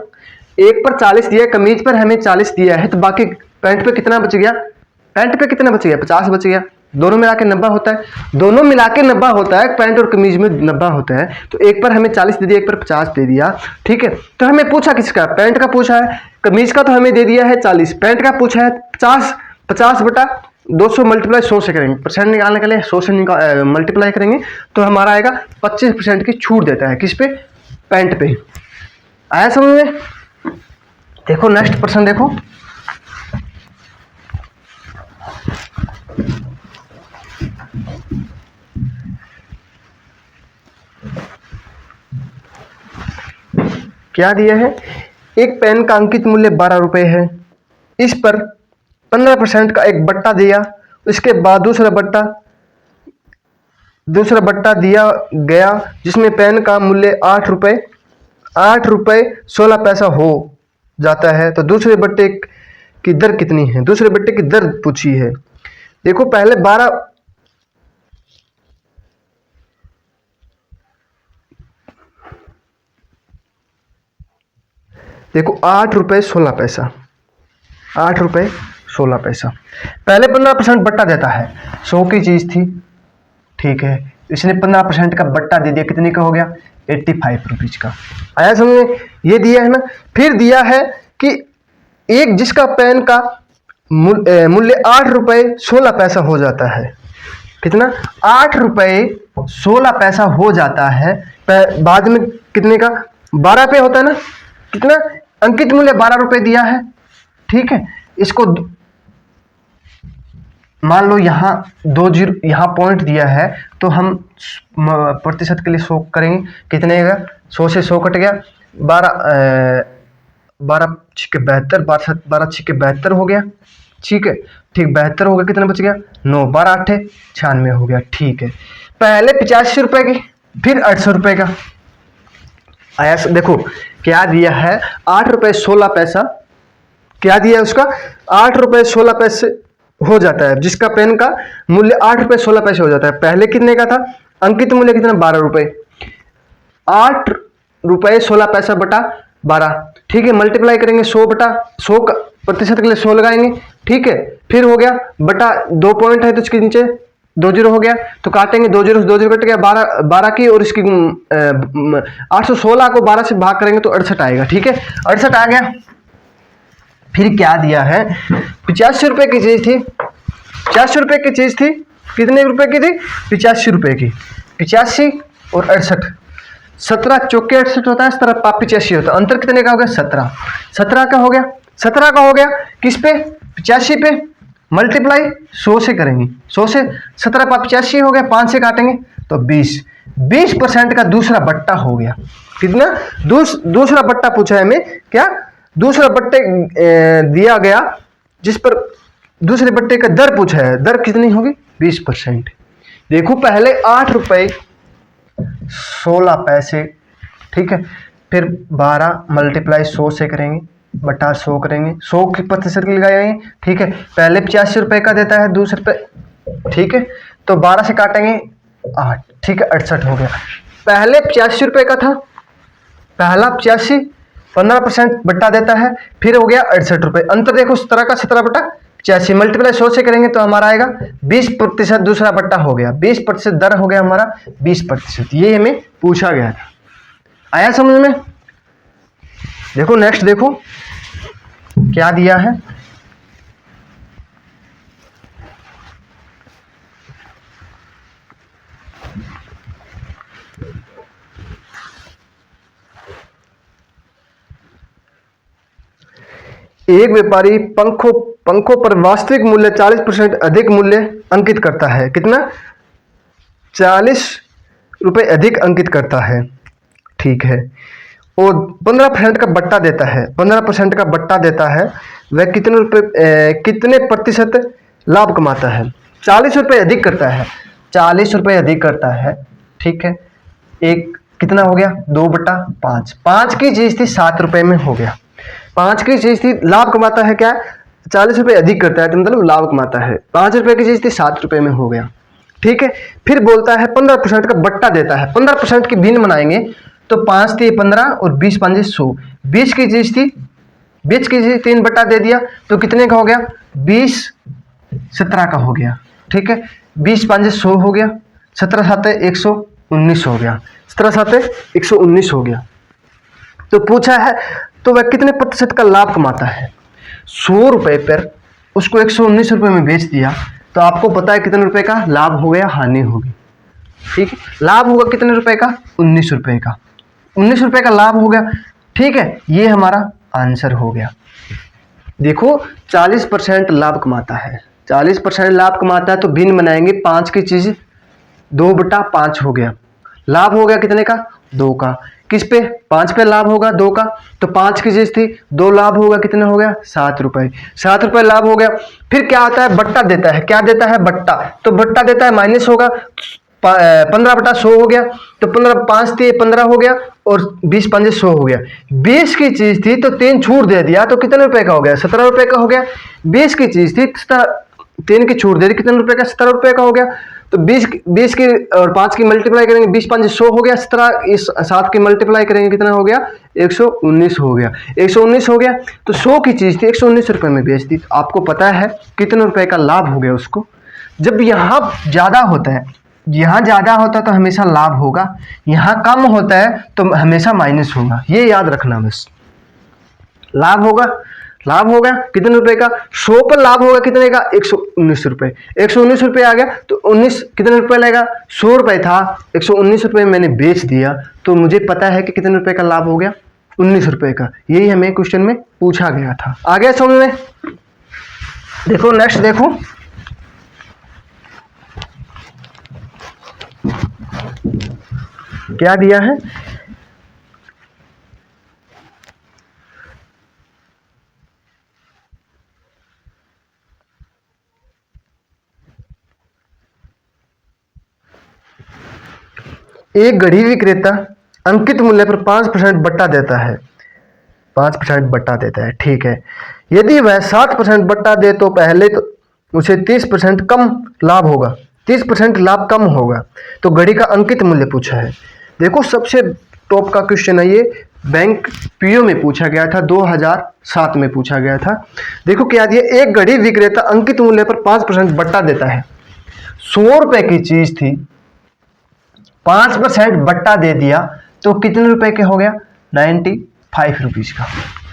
एक पर 40 दिया, कमीज पर हमें 40 दिया है, तो बाकी पैंट पे कितना बच गया, पैंट पे कितना बच गया 50 बच गया। दोनों मिला के 90 होता है, दोनों मिला के 90 होता है, पैंट और कमीज में 90 होता है। तो एक पर हमें 40 दे दिया, एक पर 50 दे दिया, ठीक है। तो हमें पूछा किसका, पैंट का पूछा है, कमीज का तो हमें दे दिया है 40, पैंट का पूछा है 50। 50/200 मल्टीप्लाई 100 से करेंगे, परसेंट निकालने के लिए 100 से मल्टीप्लाई करेंगे तो हमारा आएगा 25% की छूट देता है, किस पे, पैंट पे। आया समझ में। देखो नेक्स्ट प्रश्न देखो, क्या दिया है, एक पेन का अंकित मूल्य 12 रुपए है, इस पर 15% का एक बट्टा दिया, इसके बाद दूसरा बट्टा दिया गया जिसमें पेन का मूल्य 8 रुपए 16 पैसा हो जाता है, तो दूसरे बट्टे की दर कितनी है, दूसरे बट्टे की दर पूछी है। देखो पहले 12 देखो 8 रुपए 16 पैसा, 8 रुपए 16 पैसा, पहले 15% बट्टा देता है, 100 की चीज थी, ठीक है, इसने 15% का बट्टा दे दिया, कितने का हो गया 85 रुपीज का। आया समझ में, ये दिया है ना। फिर दिया है कि एक जिसका पेन का मूल्य 8 रुपए 16 पैसा हो जाता है, कितना 8 रुपए 16 पैसा हो जाता है, बाद में कितने का 12 पे होता है ना, कितना अंकित मूल्य 12 रुपए दिया है, ठीक है, इसको मान लो यहाँ 20 यहाँ पॉइंट दिया है, तो हम प्रतिशत के लिए 100 करेंगे, कितने का 100 से 100 कट गया, 12 छिके 72, 12 छिके 72 हो गया, ठीक है, ठीक 72 हो गया, कितना बच गया 9, 12 8 96 हो गया, ठीक है। पहले 85 रुपए की, फिर 800 रुपए का आया। देखो क्या दिया है 8 रुपए 16 पैसा, क्या दिया है उसका 8 रुपए 16 पैसे हो जाता है, जिसका पेन का मूल्य 8 रुपए 16 पैसे हो जाता है। पहले कितने का था, अंकित मूल्य कितना 12 रुपए, 8 रुपए 16 पैसा बटा 12, ठीक है, मल्टीप्लाई करेंगे 100/100 प्रतिशत के लिए 100 लगाएंगे, ठीक है, फिर हो गया बटा 2 पॉइंट है तो इसके नीचे 20 हो गया, तो काटेंगे 20 से 20 कट गया, 12 की, और इसकी 816 को 12 से भाग करेंगे तो 68 आएगा, ठीक है, 68 आ गया। फिर क्या दिया है 85 रुपए की चीज थी, 85 रुपए की चीज थी, कितने रुपए की थी 85 रुपए की, 85 और 68, 17 चौके 68 होता है, 17 पाप 85 होता है, अंतर कितने का हो गया 17, 17 का हो गया, 17 का हो गया, किस पे 85 पे, मल्टीप्लाई 100 से करेंगे, 100 से 17 पाप 85 हो गया, 5 से काटेंगे तो 20% का दूसरा बट्टा हो गया, कितना दूसरा बट्टा पूछा है हमें, क्या दूसरा बट्टे दिया गया जिस पर दूसरे बट्टे का दर पूछा है, दर कितनी होगी 20%। देखो पहले 8 रुपए 16 पैसे, ठीक है, फिर 12 मल्टीप्लाई 100 से करेंगे बटा 100 करेंगे, 100 की प्रतिशत की लगाएंगे, ठीक है, पहले 85 रुपए का देता है दूसरे पे, ठीक है, तो 12 से काटेंगे 8, ठीक है, 68 हो गया। पहले 85 रुपए का था, पहला 85 15% बट्टा देता है, फिर हो गया 68 रुपये। अंतर देखो 17 का 17/85 मल्टीप्लाई 100 से करेंगे तो हमारा आएगा 20%। दूसरा बट्टा हो गया 20% दर हो गया हमारा 20%। ये हमें पूछा गया था। आया समझ में? देखो नेक्स्ट देखो क्या दिया है। एक व्यापारी पंखों पर वास्तविक मूल्य 40% अधिक मूल्य अंकित करता है। कितना? 40 रुपये अधिक अंकित करता है, ठीक है। और 15% का बट्टा देता है, 15% का बट्टा देता है। वह कितने प्रतिशत लाभ कमाता है? 40 रुपये अधिक करता है, 40 रुपये अधिक करता है, ठीक है। एक कितना हो गया? 2/5। 5 की चीज थी 7 रुपये में हो गया। 5 की चीज थी, लाभ कमाता है क्या? 40 रुपये अधिक करता है तो मतलब लाभ कमाता है। 5 रुपये की चीज थी 7 रुपये में हो गया, ठीक है। फिर बोलता है 15% का बट्टा देता है। 15% की भिन्न बनाएंगे तो 5 थी 15 और 20 5 100। 20 की चीज थी, 20 की चीज 3 बट्टा दे दिया तो कितने का हो गया? 20 17 का हो गया, ठीक है। 20 5 100 हो गया, 17 7 119 हो गया, 17 7 119 हो गया। तो पूछा है तो वह कितने प्रतिशत का लाभ कमाता है? 100 रुपये पर उसको 119 रुपये में बेच दिया तो आपको पता है कितने रुपए का लाभ हो गया, हानि होगी, ठीक है। लाभ होगा कितने रुपए का? 19 रुपये का। 19 रुपये का लाभ हो गया, ठीक है। ये हमारा आंसर हो गया। देखो 40% लाभ कमाता है, 40% लाभ कमाता है तो भिन्न बनाएंगे। 5 की चीज 2/5 हो गया, लाभ हो गया कितने का? 2 का। किस पे? 5 पे लाभ होगा 2 का। तो 5 की चीज थी 2, लाभ होगा कितने हो गया? 7 रुपये। 7 रुपये लाभ हो गया। फिर क्या आता है? बट्टा देता है। क्या देता है? बट्टा। तो बट्टा देता है माइनस होगा, 15/100 हो गया। तो 15 5 थी 15 हो गया और 20 5 100 हो गया। 20 की चीज थी तो 3 छूट दे दिया तो कितने रुपए का हो गया? 17 रुपये का हो गया। 20 की चीज थी 3 की छूट दे दी, कितने रुपए का? 17 रुपये का हो गया। तो 20 की और 5 की मल्टीप्लाई करेंगे 20 5 100 हो गया। 17 इस 7 की मल्टीप्लाई करेंगे कितना हो गया? 119 हो गया। 119 हो गया तो 100 की चीज थी 119 रुपये में बेच दी। तो आपको पता है कितने रुपए का लाभ हो गया उसको। जब यहाँ ज्यादा होता है, यहाँ ज्यादा होता है तो हमेशा लाभ होगा, यहाँ कम होता है तो हमेशा माइनस होगा। ये याद रखना बस। लाभ होगा, लाभ होगा कितने रुपए का? 100 पर लाभ होगा कितने का? 119 रुपये। 119 रुपये आ गया तो 19 कितने रुपये लगेगा? 100 रुपये था, 119 रुपये मैंने बेच दिया तो मुझे पता है कि कितने रुपए का लाभ हो गया? 19 रुपये का। यही हमें क्वेश्चन में पूछा गया था। आ गया समझ में? देखो नेक्स्ट देखो, क्या दिया है? एक घड़ी विक्रेता अंकित मूल्य पर 5% बट्टा देता है, 5% बट्टा देता है, ठीक है। यदि वह 7% बट्टा दे तो पहले तो उसे 30% कम लाभ होगा, 30% लाभ कम होगा। तो घड़ी का अंकित मूल्य पूछा है। देखो सबसे टॉप का क्वेश्चन है ये, बैंक पीओ में पूछा गया था, 2007 में पूछा गया था। देखो क्या दिया? एक घड़ी विक्रेता अंकित मूल्य पर 5% बट्टा देता है। 100 रुपए की चीज थी, 5% बट्टा दे दिया तो कितने रुपए के हो गया? 95 रुपीज का,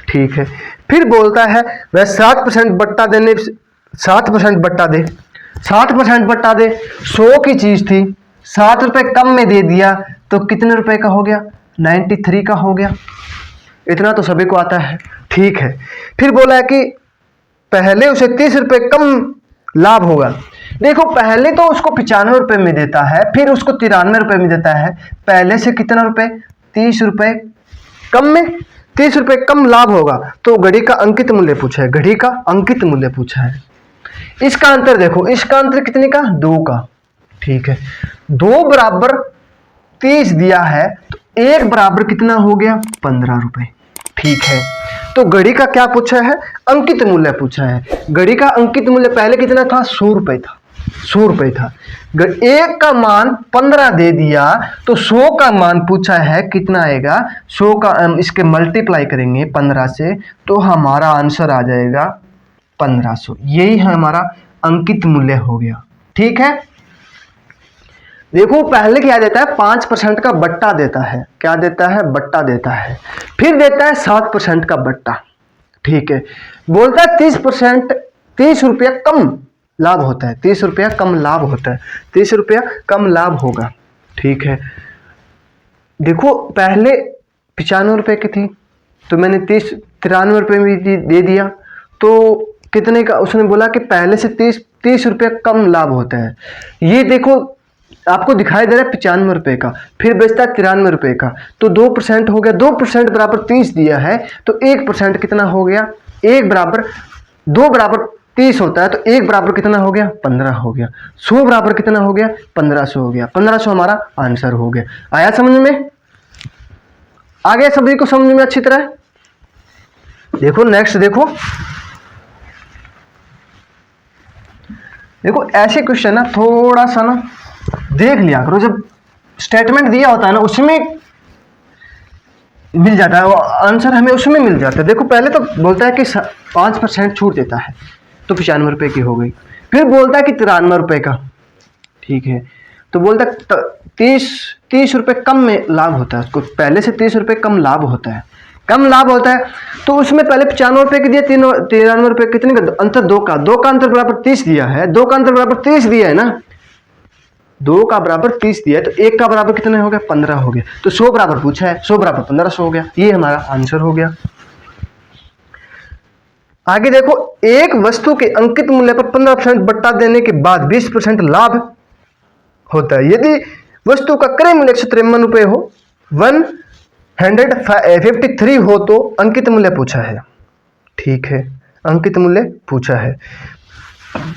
ठीक है। फिर बोलता है वह 7% बट्टा देने, 7% बट्टा दे, 7% बट्टा दे। 100 की चीज थी, 7 रुपये कम में दे दिया तो कितने रुपए का हो गया? 93 का हो गया। इतना तो सभी को आता है, ठीक है। फिर बोला है कि पहले उसे 30 रुपये कम लाभ होगा। देखो पहले तो उसको 95 रुपये में देता है, फिर उसको 93 रुपये में देता है। पहले से कितना रुपए? 30 रुपये कम में, 30 रुपये कम लाभ होगा। तो घड़ी का अंकित मूल्य पूछा है, घड़ी का अंकित मूल्य पूछा है। इसका अंतर देखो, इसका अंतर कितने का? 2 का, ठीक है। 2 बराबर 30 दिया है तो 1 बराबर कितना हो गया? 15 रुपये, ठीक है। तो घड़ी का क्या पूछा है? अंकित मूल्य पूछा है। घड़ी का अंकित मूल्य पहले कितना था? 100 रुपये था, 100 रुपये था। अगर 1 का मान 15 दे दिया तो 100 का मान पूछा है कितना आएगा, 100 का हम इसके मल्टीप्लाई करेंगे 15 से तो हमारा आंसर आ जाएगा 1500। यही है हमारा अंकित मूल्य हो गया। ठीक है, देखो पहले क्या देता है, 5% का बट्टा देता है। क्या देता है? बट्टा देता है। फिर देता है 7% का बट्टा। ठीक है, बोलता है 30%, 30 रुपया कम लाभ होता है, 30 रुपया कम लाभ होता है, 30 रुपया कम लाभ होगा। ठीक है, देखो पहले 95 रुपये की थी तो मैंने 93 रुपये में दे दिया, तो कितने का? उसने बोला कि पहले से 30 रुपया कम लाभ होता है। ये देखो आपको दिखाई दे रहा है 95 रुपये का, फिर बचता है 93 रुपये का, तो 2% हो गया। 2% बराबर 30 दिया है तो 1% कितना हो गया? 1 बराबर 2 बराबर 30 होता है तो 1 बराबर कितना हो गया? 15 हो गया। 100 बराबर कितना हो गया? 1500 हो गया। 1500 हमारा आंसर हो गया। आया समझ में? आ गया सभी को समझ में अच्छी तरह? देखो नेक्स्ट देखो ऐसे क्वेश्चन ना थोड़ा सा ना देख लिया करो, जब स्टेटमेंट दिया होता है ना उसमें मिल जाता है वो आंसर, हमें उसमें मिल जाता है। देखो पहले तो बोलता है कि 5% छूट देता है तो 95 रुपये की हो गई। फिर बोलता है कि 93 रुपये का। ठीक है, तो बोलता है 30 रुपये कम में लाभ होता है उसको, पहले से 30 रुपये कम लाभ होता है, कम लाभ होता है। तो उसमें पहले 95 रुपये की दिया, 93 रुपये, कितने का अंतर? 2 का अंतर बराबर 30 दिया है, 2 का अंतर बराबर 30 दिया है ना, 2 का बराबर 30 दिया है तो 1 का बराबर कितने हो गया? 15 हो गया। तो 100 बराबर पूछा है, 100 बराबर 1500 हो गया। ये हमारा आंसर हो गया। आगे देखो, एक वस्तु के अंकित मूल्य पर 15% बट्टा देने के बाद 20% लाभ होता है। यदि वस्तु का क्रय मूल्य 153 रुपये हो, 153 हो तो अंकित मूल्य पूछा है। ठीक है, अंकित मूल्य पूछा है।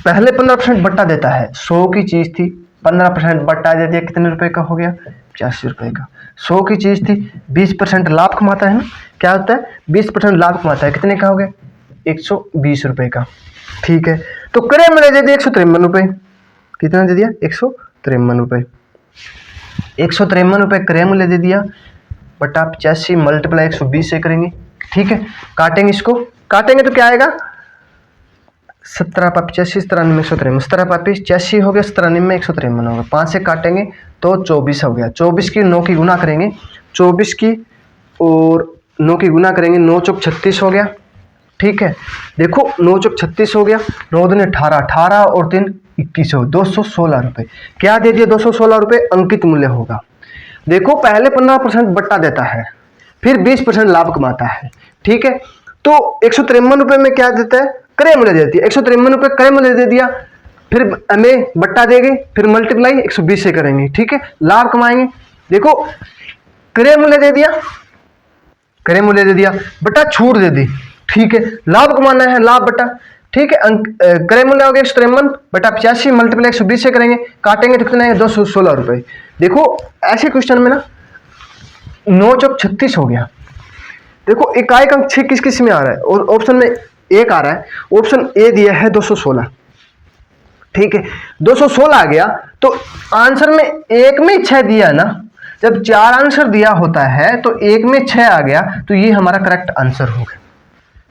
पहले 15% बट्टा देता है, 100 की चीज थी, 15% बट्टा दे दिया, कितने रुपए का हो गया? 85 रुपये का। 100 की चीज थी, 20% लाभ कमाता है ना, क्या होता है? 20% लाभ कमाता है, कितने का हो गया? 120 रुपये का। ठीक है, तो क्रय मूल्य दे दिया 153 रुपये। कितना दे दिया? 153 रुपये। 153 रुपये क्रय मूल्य दे दिया, बटा 85 मल्टीप्लाई 120 से करेंगे। ठीक है, काटेंगे, इसको काटेंगे तो क्या आएगा? 17 पापी 85, 93 153, 17 पापी 85 हो गया, 93 153 होगा। 5 से काटेंगे तो 24 हो गया। 24 की 9 की गुना करेंगे, 24 की और 9 की गुना करेंगे, 9 चौक 36 हो गया। ठीक है, देखो 9 चौक 36 हो गया, 9 दूनी 18, 18 और 3 21 हो, 216 रुपये। क्या दे दिया? 216 रुपये अंकित मूल्य होगा। देखो पहले 15% बट्टा देता है, फिर 20% लाभ कमाता है। ठीक है, तो 153 रुपये में क्या देता है? क्रय मूल्य देती है। 153 रुपये क्रय मूल्य दे दिया, फिर हमें बट्टा देंगे, फिर मल्टीप्लाई 120 से करेंगे। ठीक है, लाभ कमाएंगे। देखो क्रय मूल्य दे दिया, क्रय मूल्य दे दिया, बट्टा छूट दे दी। ठीक है, लाभ कमाना है, लाभ बट्टा। ठीक है, क्रय मूल्य हो गया 153 बटा 85 मल्टीप्लाई 120 से करेंगे, काटेंगे तो कितना है? 216 रुपये। देखो ऐसे क्वेश्चन में ना 9 चौक 36 हो गया। देखो इकाई अंक 6 किस किस में आ रहा है? और ऑप्शन में 1 आ रहा है, ऑप्शन ए दिया है 216। ठीक है, 216 आ गया तो आंसर में 1 में 6 दिया है ना, जब 4 आंसर दिया होता है तो 1 में 6 आ गया, तो ये हमारा करेक्ट आंसर हो गया।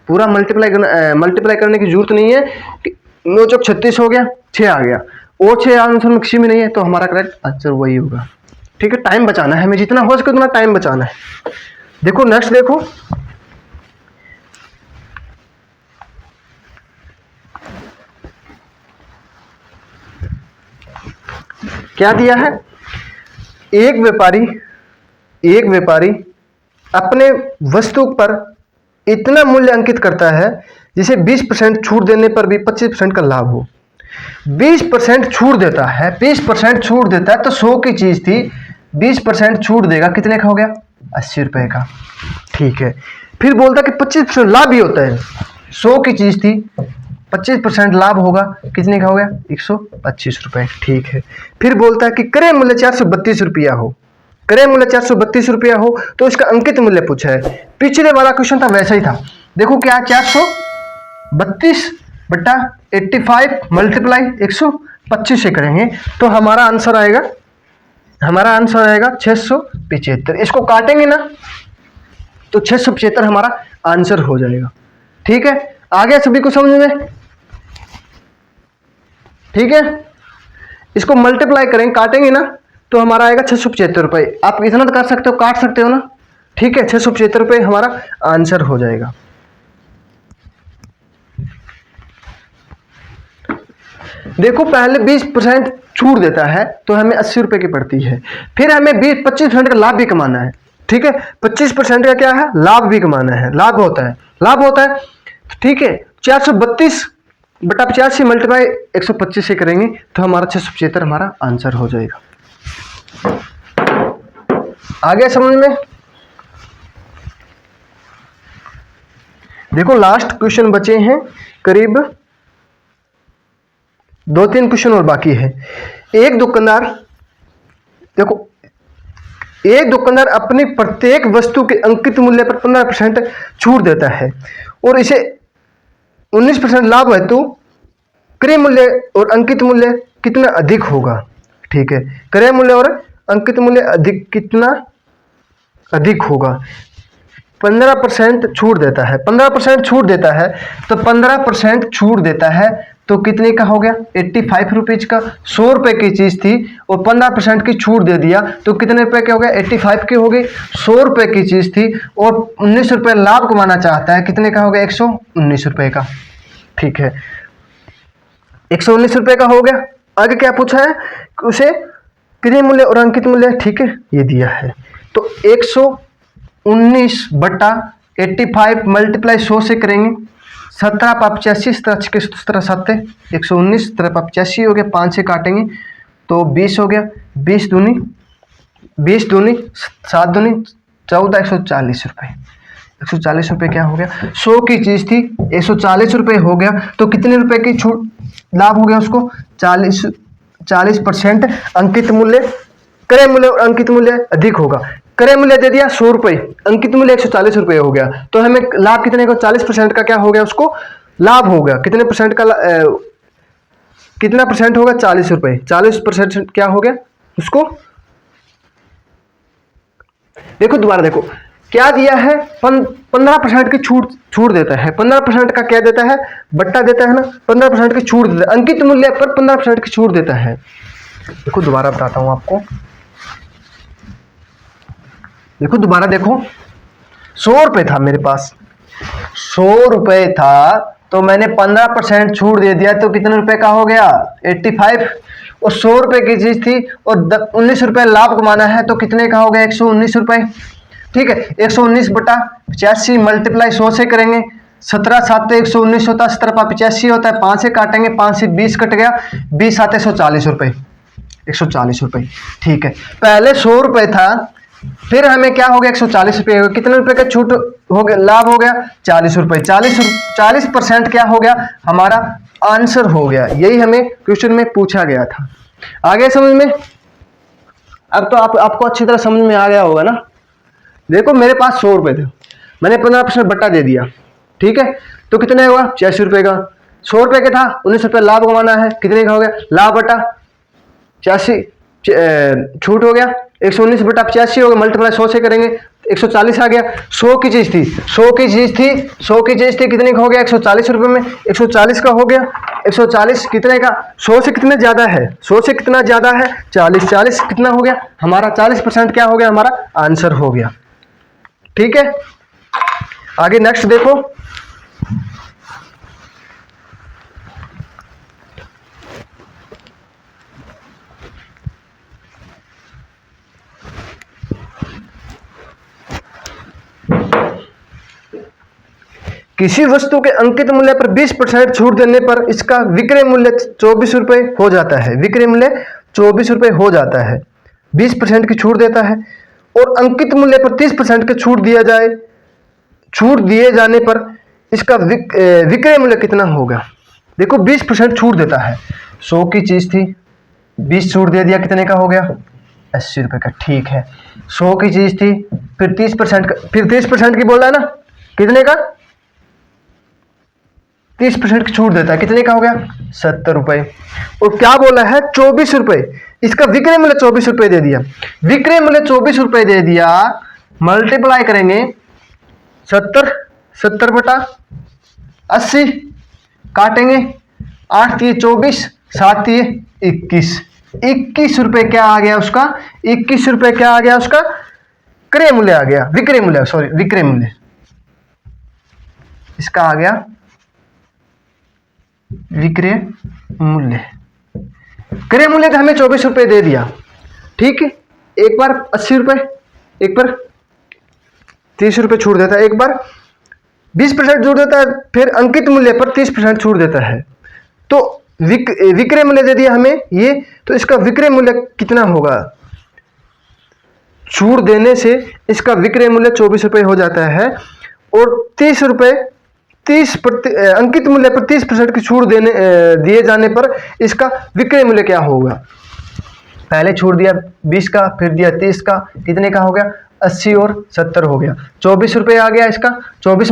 पूरा मल्टीप्लाई करने की जरूरत नहीं है कि 9 चौक 36 हो गया, 6 आ गया, और 6 आंसर में किसी में नहीं है, तो हमारा करेक्ट आंसर वही होगा। ठीक है, टाइम बचाना है हमें, जितना हो सके उतना टाइम बचाना है। देखो नेक्स्ट देखो, क्या दिया है? एक व्यापारी अपने वस्तु पर इतना मूल्य अंकित करता है जिसे 20% छूट देने पर भी 25% का लाभ हो। 20% छूट देता है, 20% छूट देता है, तो 100 की चीज थी, 20% छूट देगा, कितने का हो गया? 80 रुपये का। ठीक है, फिर बोलता कि 25% लाभ भी होता है, 100 की चीज थी, 25% लाभ होगा, कितने का हो गया? 125 रुपये। ठीक है, फिर बोलता है कि क्रय मूल्य 432 रुपया हो, क्रय मूल्य 432 रुपया हो तो इसका अंकित मूल्य पूछा है। पिछले वाला क्वेश्चन था वैसा ही था। देखो क्या 432 बटा 85 मल्टीप्लाई 25 से करेंगे तो हमारा आंसर आएगा 675। इसको काटेंगे ना तो 675 हमारा आंसर हो जाएगा। ठीक है, आगे सभी को समझ में? ठीक है, इसको मल्टीप्लाई करेंगे, काटेंगे ना तो हमारा आएगा 675 रुपये। आप इतना तो कर सकते हो, काट सकते हो ना। ठीक है, 675 रुपये हमारा आंसर हो जाएगा। देखो पहले 20% छूट देता है तो हमें 80 रुपये की पड़ती है, फिर हमें 25% का लाभ भी कमाना है। ठीक है, 25% का क्या है? लाभ भी कमाना है, लाभ होता है। ठीक है, 432/85 मल्टीप्लाई 125 से करेंगे तो हमारा 675 हमारा आंसर हो जाएगा। आगे समझ में? देखो लास्ट क्वेश्चन बचे हैं, करीब 2-3 क्वेश्चन और बाकी है। एक दुकानदार अपनी प्रत्येक वस्तु के अंकित मूल्य पर 15% छूट देता है और इसे 19% लाभ है, तो क्रय मूल्य और अंकित मूल्य कितना अधिक होगा? ठीक है, क्रय मूल्य और अंकित मूल्य कितना अधिक होगा? 15% छूट देता है, 15% छूट देता है तो 15% छूट देता है तो कितने का हो गया? 85 रुपीज का। 100 रुपए की चीज थी और 15% की छूट दे दिया तो कितने रुपए के हो गया? 85 की हो गई। 100 रुपए की चीज थी और 19 रुपए लाभ कमाना चाहता है, कितने का हो गया? 119 रुपए का। ठीक है, 119 रुपए का हो गया। आगे क्या पूछा है? उसे क्रय मूल्य और अंकित मूल्य, ठीक है, ये दिया है तो 119/85 मल्टीप्लाई 100 से करेंगे। 17×85 7 119 हो गया, 5 से काटेंगे तो 20 हो गया। 20 दूनी 7 दूनी 14, 140 रुपये। 140 रुपये क्या हो गया? 100 की चीज़ थी, 140 रुपये हो गया तो कितने रुपए की छूट लाभ हो गया उसको? 40% अंकित मूल्य, क्रय मूल्य और अंकित मूल्य अधिक होगा। क्रय मूल्य दे दिया 100 रुपये, अंकित मूल्य 140 रुपये हो गया तो हमें लाभ कितने का? 40% का क्या हो गया? उसको लाभ हो गया। कितने परसेंट का कितना परसेंट होगा? 40 रुपये। 40% क्या हो गया उसको? देखो दोबारा देखो क्या दिया है? 15% की छूट देता है। 15% का क्या देता है? बट्टा देता है ना, 15% की छूट देता है, अंकित मूल्य पर 15% की छूट देता है। देखो दोबारा बताता हूं आपको, देखो दोबारा देखो, 100 रुपये था मेरे पास, 100 रुपये था तो मैंने 15% छूट दे दिया तो कितने रुपए का हो गया? 85। और 100 रुपये की चीज थी और 19 रुपये लाभ कमाना है तो कितने का हो गया? 119 रुपये। ठीक है, 119/85 मल्टीप्लाई 100 से करेंगे। 17 7 119 होता है, 17×85 होता है, 5 से काटेंगे, 5 से 20 कट गया, 20 7 140 रुपये। 140 रुपये। ठीक है, पहले 100 रुपये था, फिर हमें क्या हो गया? 140 रुपये। कितने रुपए का छूट हो गया? लाभ हो गया 40 रुपये। 40% क्या हो गया? हमारा आंसर हो गया। यही हमें क्वेश्चन में पूछा गया था। आगे समझ में? अब तो आपको अच्छी तरह समझ में आ गया होगा ना। देखो मेरे पास 100 रुपये थे, मैंने 15% बट्टा दे दिया। ठीक है, तो कितने हुआ? 86 रुपये का। 100 रुपये का था, 19 रुपये लाभ कमाना है, कितने का हो गया? लाभ बटा 86 छूट हो गया, 119/85 हो गया, मल्टीप्लाई 100 से करेंगे 140 आ गया। 100 की चीज थी, 100 की चीज थी, कितने का हो गया? 140 रुपये में 140 का हो गया। 140 कितने का? 100 से कितने ज्यादा है? 100 से कितना ज्यादा है? 40 कितना हो गया? हमारा 40% क्या हो गया? हमारा आंसर हो गया। ठीक है, आगे नेक्स्ट देखो। किसी वस्तु के अंकित मूल्य पर 20% छूट देने पर इसका विक्रय मूल्य 24 रुपये हो जाता है। विक्रय मूल्य 24 रुपये हो जाता है, 20% की छूट देता है। और अंकित मूल्य पर 30% की छूट दिए जाने पर इसका विक्रय मूल्य कितना होगा? देखो 20% छूट देता है, 100 की चीज थी, 20 छूट दे दिया, कितने का हो गया? 80 रुपये का। ठीक है, 100 की चीज थी, फिर 30% की बोल रहा है ना, कितने का? 30% की छूट देता है, कितने का हो गया 70 रुपए। और क्या बोला है 24 रुपए, इसका विक्रय मूल्य 24 रुपए दे दिया, विक्रय मूल्य 24 रुपए दे दिया, मल्टीप्लाई करेंगे 70 बटा 80, काटेंगे 8 दिए 24, 7 दिए 21, 21 रुपए क्या आ गया उसका, 21 रुपए क्या आ गया उसका क्रय मूल्य आ गया, विक्रय मूल्य, सॉरी विक्रय मूल्य, इसका आ गया विक्रय मूल्य। क्रय मूल्य तो हमें 24 रुपए दे दिया, ठीक है, एक बार 80 रुपए, एक बार 30 रुपए छूट देता है, एक बार 20% छूट देता है, फिर अंकित मूल्य पर 30% छूट देता है। तो विक्रय मूल्य दे दिया हमें ये, तो इसका विक्रय मूल्य कितना होगा, छूट देने से इसका विक्रय मूल्य 24 रुपए हो जाता है। और 30 रुपए अंकित मूल्य पर 30% की छूट दिए जाने पर इसका विक्रय मूल्य क्या होगा, पहले छूट दिया 20 का, फिर दिया 30 का, कितने का हो गया 80 और 70 हो गया, 24 रुपए आ गया इसका। 24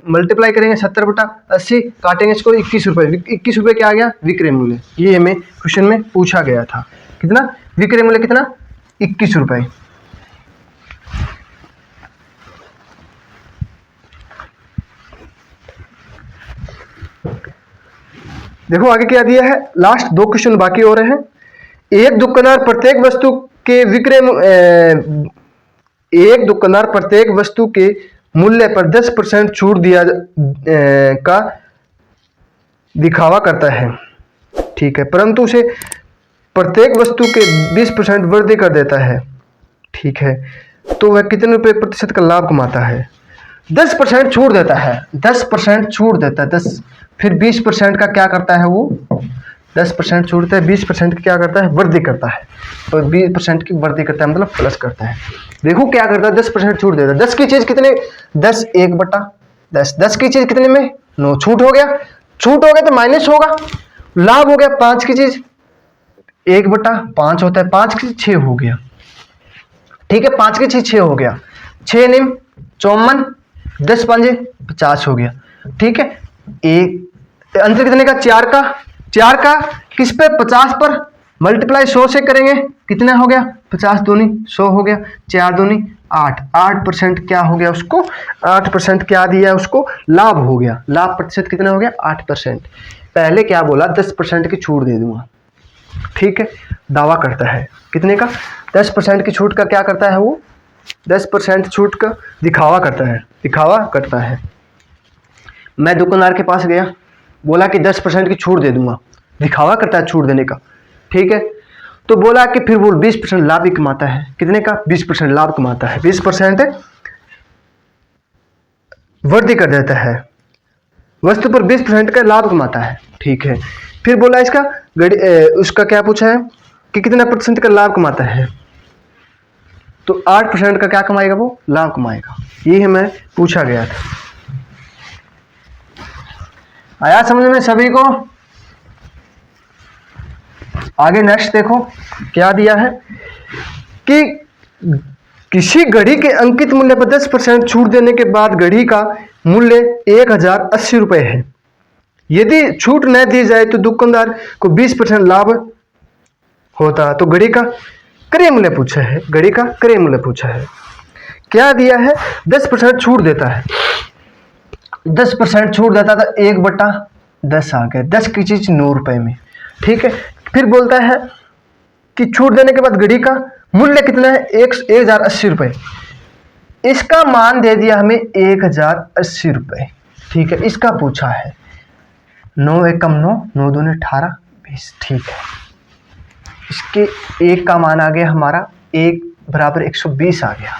मल्टीप्लाई करेंगे 70 बटा 80, काटेंगे इसको 21 रुपए, 21 रुपए क्या आ गया विक्रय मूल्य। ये हमें क्वेश्चन में पूछा गया था, कितना विक्रय मूल्य, कितना 21 रुपए। देखो आगे क्या दिया है, लास्ट 2 क्वेश्चन बाकी हो रहे हैं। एक दुकानदार प्रत्येक वस्तु के मूल्य पर 10% छूट दिया का दिखावा करता है, ठीक है, परंतु उसे प्रत्येक वस्तु के 20% वृद्धि कर देता है, ठीक है, तो वह कितने रुपए प्रतिशत का लाभ कमाता है। 10% छूट देता है, 10% छूट देता है, 10, फिर 20% का क्या करता है वो, 10% छूटता है, 20% की क्या करता है वृद्धि करता है, तो 20% की वृद्धि करता है मतलब प्लस करता है। देखो क्या करता है, 10% छूट देता है, 10 की चीज कितने 10, 1 बटा 10, 10 की चीज कितने में 9, छूट हो गया, छूट हो गया तो माइनस होगा, लाभ हो गया 5 की चीज 1 बटा 5 होता है, 5 की 6 हो गया, ठीक है, 5 की 6 हो गया, 6 निम 54, 10 पंजे 50 हो गया, ठीक है। एक अंतर कितने का 4 का किस पे 50 पर मल्टीप्लाई 100 से करेंगे, कितना हो गया 50 दूनी 100 हो गया, 4 दूनी 8, 8% क्या हो गया उसको, 8% क्या दिया उसको लाभ हो गया, लाभ प्रतिशत कितना हो गया 8%। पहले क्या बोला 10% की छूट दे दूंगा, ठीक है, दावा करता है कितने का 10% की छूट का क्या करता है वो, 10% छूट का दिखावा करता है। मैं दुकानदार के पास गया, बोला कि 10% की छूट दे दूंगा, दिखावा करता है छूट देने का, ठीक है, तो बोला कि फिर वो 20% लाभ भी कमाता है, कितने का 20% लाभ कमाता है, 20% वृद्धि कर देता है, वस्तु पर 20% का लाभ कमाता है, ठीक है। फिर बोला इसका उसका क्या पूछा है कि कितना % का लाभ कमाता है, तो 8% का क्या कमाएगा वो लाभ कमाएगा, ये हमें पूछा गया था। आया समझ में सभी को। आगे नेक्स्ट देखो क्या दिया है कि किसी घड़ी के अंकित मूल्य पर 10% छूट देने के बाद घड़ी का मूल्य 1080 रुपए है। यदि छूट न दी जाए तो दुकानदार को 20% लाभ होता। तो घड़ी का क्रय मूल्य पूछा है, घड़ी का क्रय मूल्य पूछा है। क्या दिया है 10% छूट देता है, 10% छूट देता था, 1/10 आ गया, 10 की चीज 9 रुपए में, ठीक है। फिर बोलता है कि छूट देने के बाद घड़ी का मूल्य कितना है 1080 रुपए, इसका मान दे दिया हमें 1080 रुपए, ठीक है, इसका पूछा है। 9 एकम 9, 9 दूनी 18, 20, ठीक है। इसके एक का मान आ गया हमारा 1 बराबर 120 आ गया,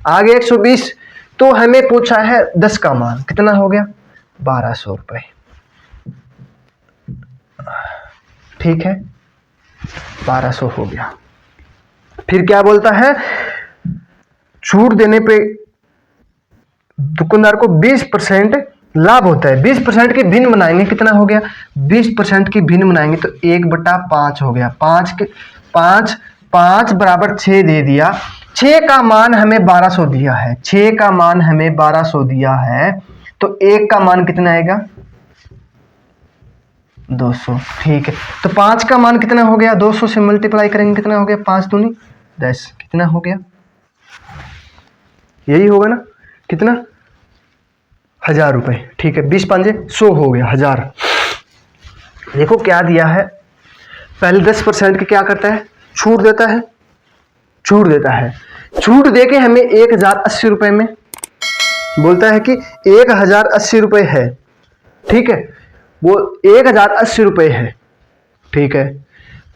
आगे 120। तो हमें पूछा है 10 का मान कितना हो गया 1200 रुपए, ठीक है, 1200 हो गया। फिर क्या बोलता है छूट देने पे दुकानदार को 20% लाभ होता है। 20% की भिन्न बनाएंगे, कितना हो गया 20% की भिन्न बनाएंगे तो 1/5 हो गया, 5 बराबर 6 दे दिया। 6 का मान हमें 1200 दिया है, 6 का मान हमें 1200 दिया है, तो 1 का मान कितना आएगा 200। ठीक है, तो 5 का मान कितना हो गया, 200 से मल्टीप्लाई करेंगे कितना हो गया, 5 दूनी 10, कितना हो गया, यही होगा ना, कितना 1000 रुपये। ठीक है, 20 5 100 हो गया 1000। देखो क्या दिया है, पहले 10% के क्या करता है, छूट देता है, छूट देता है, छूट देके हमें 1080 रुपये में बोलता है कि 1080 रुपये है। ठीक है, वो 1080 रुपये है। ठीक है,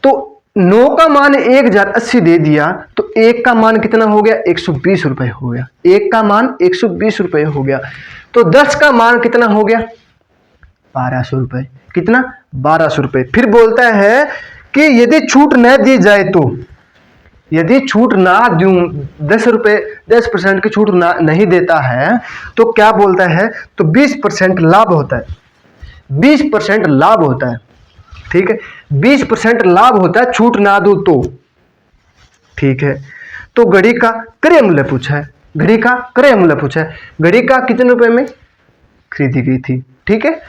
तो 9 का मान 1080 दे दिया, तो 1 का मान कितना हो गया, 120 रुपये हो गया, 1 का मान 120 रुपये हो गया। तो 10 का मान कितना हो गया, 1200 रुपये, कितना 1200 रुपये। फिर बोलता है कि यदि छूट न दी जाए तो, यदि छूट ना दूं, 10 रुपये 10% की छूट ना नहीं देता है तो क्या बोलता है, तो 20% लाभ होता है, 20% लाभ होता है। ठीक है, 20% लाभ होता है छूट ना दो तो। ठीक है, तो घड़ी का क्रय मूल्य पूछा है, घड़ी का क्रय मूल्य पूछा है, घड़ी का कितने रुपए में खरीदी गई थी। ठीक है,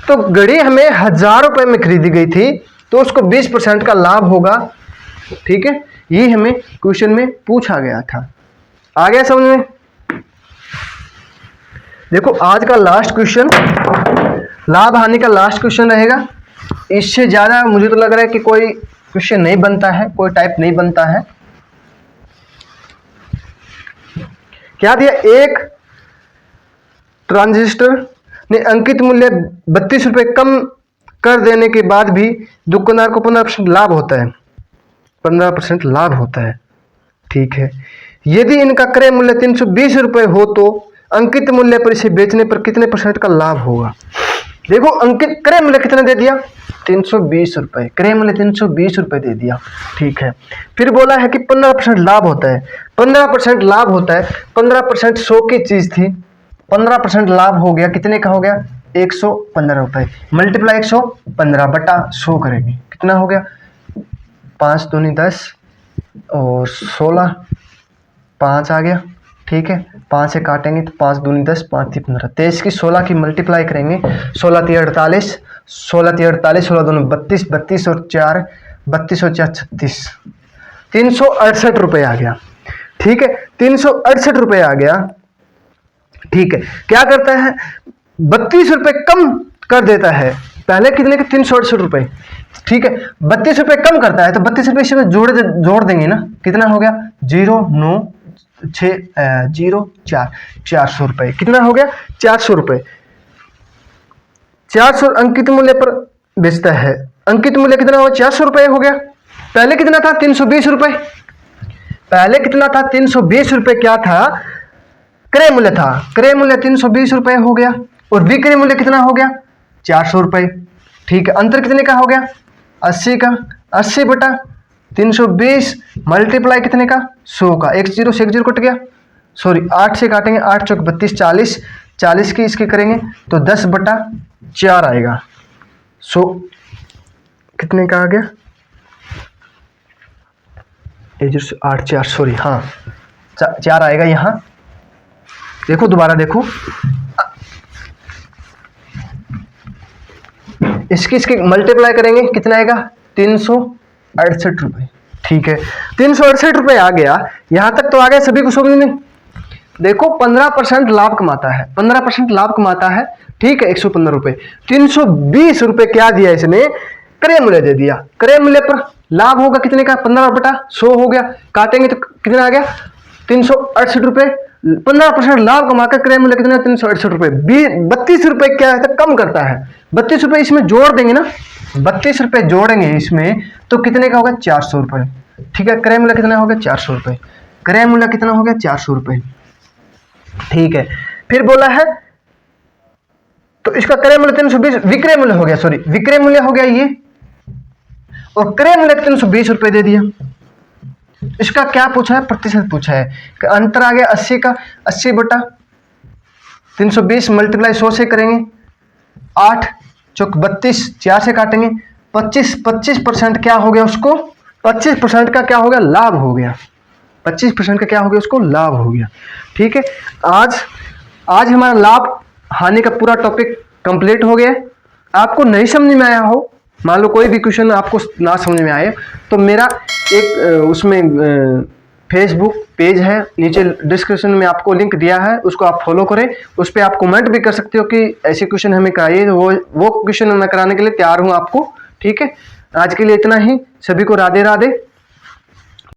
तो घड़ी हमें 1000 रुपए में खरीदी गई थी, तो उसको 20% का लाभ होगा। ठीक है, ये हमें क्वेश्चन में पूछा गया था। आ गया समझ में। देखो आज का लास्ट क्वेश्चन, लाभ हानि का लास्ट क्वेश्चन रहेगा। इससे ज्यादा मुझे तो लग रहा है कि कोई क्वेश्चन नहीं बनता है, कोई टाइप नहीं बनता है। क्या दिया, एक ट्रांजिस्टर ने अंकित मूल्य 32 रुपये कम कर देने के बाद भी दुकानदार को 15% लाभ होता है, 15% लाभ होता है। ठीक है, यदि इनका क्रय मूल्य 320 रुपये हो तो अंकित मूल्य पर इसे बेचने पर कितने % का लाभ होगा। देखो अंकित क्रय मूल्य कितना दे दिया, 320 रुपये, क्रय मूल्य 320 रुपये दे दिया। ठीक है, फिर बोला है कि 15% लाभ होता है, 15% लाभ होता है, 15% 100 की चीज थी, 15% लाभ हो गया, कितने का हो गया, 115 रुपये, मल्टीप्लाई 115 बटा 100 करेंगे, कितना हो गया, 5 दूनी 10 और 16, 5 आ गया। ठीक है, 5 से काटेंगे तो 5 दूनी 10, 5 3 15, 23 की 16 की मल्टीप्लाई करेंगे, 16 3 48, 16 3 48, 16 दूनी 32, 32 और 4 32 और 4 36, 368 रुपये आ गया। ठीक है, 368 रुपये आ गया। ठीक है, क्या करता है, 32 रुपये कम कर देता है, पहले कितने के 368 रुपये। ठीक है, 32 रुपये कम करता है, तो 32 रुपये इसमें जोड़ देंगे ना, कितना हो गया, 0 9 6 0 4, 400 रुपये, कितना हो गया, 400 रुपये। 400 अंकित मूल्य पर बेचता है, अंकित मूल्य कितना हो, 400 रुपये हो गया। पहले कितना था, 320 रुपये, पहले कितना था, 320 रुपये क्या था, क्रय मूल्य था, क्रय मूल्य 320 रुपये हो गया, और विक्रय मूल्य कितना हो गया, 400 रुपये। ठीक है, अंतर कितने का हो गया, 80 का, 80 बटा 320 मल्टीप्लाई कितने का, 100 का, एक 0 से 1 0 कट गया, सॉरी 8 से काटेंगे, 8 चौक 32, 40, 40 की इसके करेंगे तो 10 बटा 4 आएगा। 100 कितने का आ गया, 8 4, सॉरी हाँ 4 आएगा यहाँ। देखो दोबारा देखो, इसकी मल्टीप्लाई करेंगे कितना आएगा, 368 रुपये। ठीक है, 368 रुपये आ गया, यहां तक तो आ गया सभी को समझ में। देखो 15% लाभ कमाता है, 15% लाभ कमाता है। ठीक है, 115 रुपये, 320 रुपये क्या दिया इसने, क्रय मूल्य दे दिया, क्रय मूल्य पर लाभ होगा कितने का, 15 बटा 100 हो गया, काटेंगे तो कितना आ गया, 368 रुपये। 15% लाभ कमाकर क्रय मूल्य कितना, 368 रुपये। 32 रुपये क्या है, कम करता है, 32 रुपये इसमें जोड़ देंगे ना, 32 रुपये जोड़ेंगे इसमें तो कितने का होगा, 400 रुपये। ठीक है, क्रय मूल्य कितना हो गया, 400 रुपये, क्रय मूल्य कितना हो गया, 400 रुपये। ठीक है, फिर बोला है तो इसका क्रय मूल्य 320, विक्रय मूल्य हो गया, सॉरी विक्रय मूल्य हो गया ये, और क्रय मूल्य 320 रुपये दे दिया। इसका क्या पूछा है, प्रतिशत पूछा है, अंतर आ गया 80 का, 80 बटा 320 मल्टीप्लाई 100 से करेंगे, 8 चौक 32, 4 से काटेंगे 25, 25% क्या हो गया उसको, 25% का क्या हो गया, लाभ हो गया, 25% का क्या हो गया उसको, लाभ हो गया। ठीक है, आज हमारा लाभ हानि का पूरा टॉपिक कंप्लीट हो गया। आपको नहीं समझ में आया हो, मान लो कोई भी क्वेश्चन आपको ना समझ में आए, तो मेरा एक उसमें फेसबुक पेज है, नीचे डिस्क्रिप्शन में आपको लिंक दिया है, उसको आप फॉलो करें। उस पर आप कमेंट भी कर सकते हो कि ऐसे क्वेश्चन हमें कराइए, तो वो क्वेश्चन मैं कराने के लिए तैयार हूँ आपको। ठीक है, आज के लिए इतना ही। सभी को राधे राधे।